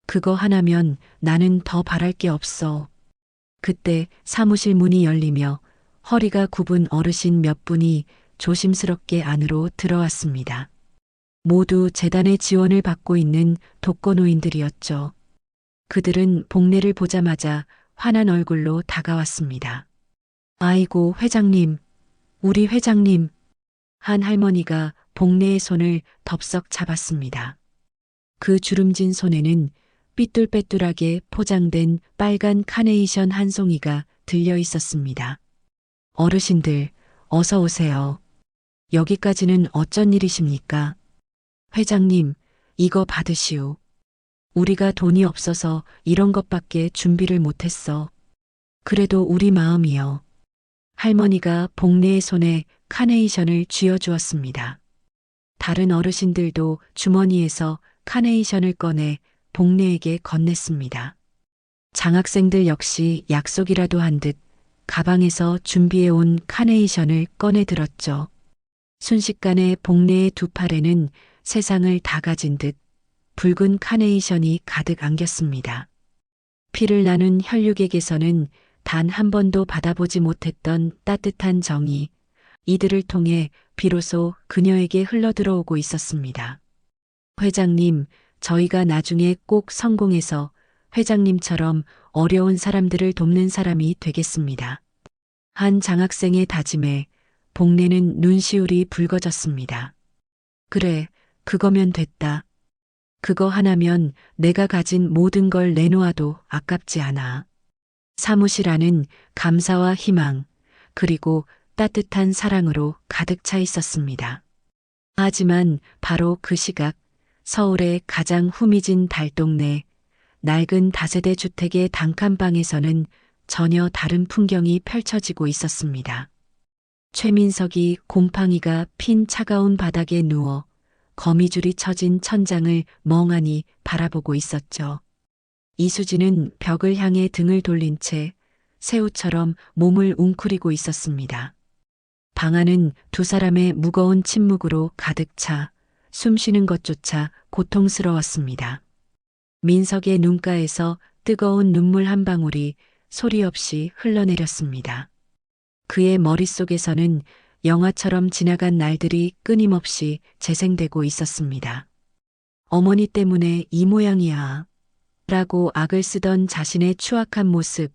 그거 하나면 나는 더 바랄 게 없어. 그때 사무실 문이 열리며 허리가 굽은 어르신 몇 분이 조심스럽게 안으로 들어왔습니다. 모두 재단의 지원을 받고 있는 독거노인들이었죠. 그들은 복래를 보자마자 환한 얼굴로 다가왔습니다. 아이고 회장님, 우리 회장님. 한 할머니가 복래의 손을 덥석 잡았습니다. 그 주름진 손에는 삐뚤빼뚤하게 포장된 빨간 카네이션 한 송이가 들려 있었습니다. 어르신들, 어서 오세요. 여기까지는 어쩐 일이십니까? 회장님, 이거 받으시오. 우리가 돈이 없어서 이런 것밖에 준비를 못했어. 그래도 우리 마음이요. 할머니가 복래의 손에 카네이션을 쥐어주었습니다. 다른 어르신들도 주머니에서 카네이션을 꺼내 복래에게 건넸습니다. 장학생들 역시 약속이라도 한 듯 가방에서 준비해온 카네이션을 꺼내 들었죠. 순식간에 복래의 두 팔에는 세상을 다 가진 듯 붉은 카네이션이 가득 안겼습니다. 피를 나눈 혈육에게서는 단 한 번도 받아보지 못했던 따뜻한 정이 이들을 통해 비로소 그녀에게 흘러들어오고 있었습니다. 회장님, 저희가 나중에 꼭 성공해서 회장님처럼 어려운 사람들을 돕는 사람이 되겠습니다. 한 장학생의 다짐에 복래는 눈시울이 붉어졌습니다. 그래, 그거면 됐다. 그거 하나면 내가 가진 모든 걸 내놓아도 아깝지 않아. 사무실 안은 감사와 희망, 그리고 따뜻한 사랑으로 가득 차 있었습니다. 하지만 바로 그 시각 서울의 가장 후미진 달동네 낡은 다세대 주택의 단칸방에서는 전혀 다른 풍경이 펼쳐지고 있었습니다. 최민석이 곰팡이가 핀 차가운 바닥에 누워 거미줄이 쳐진 천장을 멍하니 바라보고 있었죠. 이수진은 벽을 향해 등을 돌린 채 새우처럼 몸을 웅크리고 있었습니다. 방 안은 두 사람의 무거운 침묵으로 가득 차 숨쉬는 것조차 고통스러웠습니다. 민석의 눈가에서 뜨거운 눈물 한 방울이 소리 없이 흘러내렸습니다. 그의 머릿속에서는 영화처럼 지나간 날들이 끊임없이 재생되고 있었습니다. 어머니 때문에 이 모양이야. 라고 악을 쓰던 자신의 추악한 모습,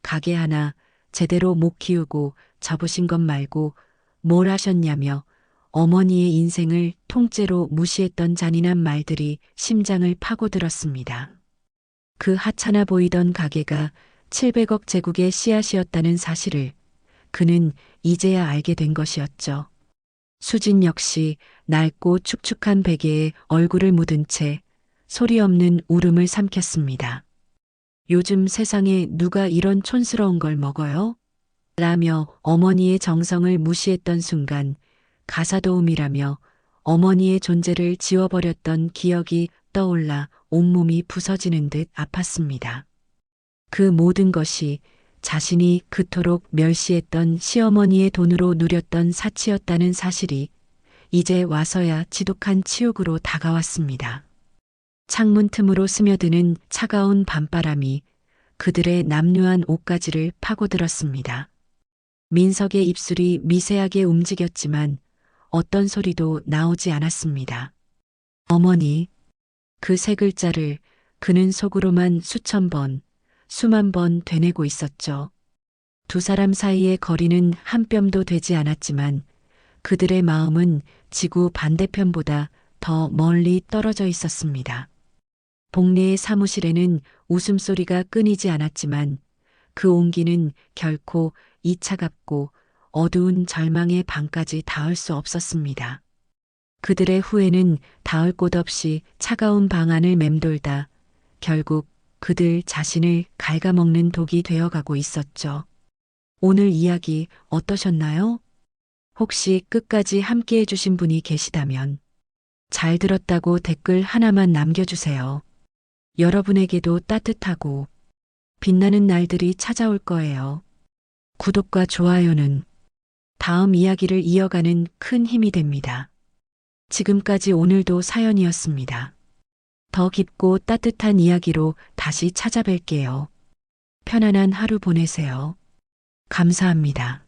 가게 하나 제대로 못 키우고 접으신 것 말고 뭘 하셨냐며 어머니의 인생을 통째로 무시했던 잔인한 말들이 심장을 파고들었습니다. 그 하찮아 보이던 가게가 700억 제국의 씨앗이었다는 사실을 그는 이제야 알게 된 것이었죠. 수진 역시 낡고 축축한 베개에 얼굴을 묻은 채 소리 없는 울음을 삼켰습니다. 요즘 세상에 누가 이런 촌스러운 걸 먹어요? 라며 어머니의 정성을 무시했던 순간 가사도움이라며 어머니의 존재를 지워버렸던 기억이 떠올라 온몸이 부서지는 듯 아팠습니다. 그 모든 것이 자신이 그토록 멸시했던 시어머니의 돈으로 누렸던 사치였다는 사실이 이제 와서야 지독한 치욕으로 다가왔습니다. 창문 틈으로 스며드는 차가운 밤바람이 그들의 남루한 옷가지를 파고들었습니다. 민석의 입술이 미세하게 움직였지만 어떤 소리도 나오지 않았습니다. 어머니, 그 세 글자를 그는 속으로만 수천 번, 수만 번 되뇌고 있었죠. 두 사람 사이의 거리는 한 뼘도 되지 않았지만 그들의 마음은 지구 반대편보다 더 멀리 떨어져 있었습니다. 복례의 사무실에는 웃음소리가 끊이지 않았지만 그 온기는 결코 이 차갑고 어두운 절망의 방까지 닿을 수 없었습니다. 그들의 후회는 닿을 곳 없이 차가운 방 안을 맴돌다 결국 그들 자신을 갉아먹는 독이 되어가고 있었죠. 오늘 이야기 어떠셨나요? 혹시 끝까지 함께 해주신 분이 계시다면 잘 들었다고 댓글 하나만 남겨주세요. 여러분에게도 따뜻하고 빛나는 날들이 찾아올 거예요. 구독과 좋아요는 다음 이야기를 이어가는 큰 힘이 됩니다. 지금까지 오늘도 사연이었습니다. 더 깊고 따뜻한 이야기로 다시 찾아뵐게요. 편안한 하루 보내세요. 감사합니다.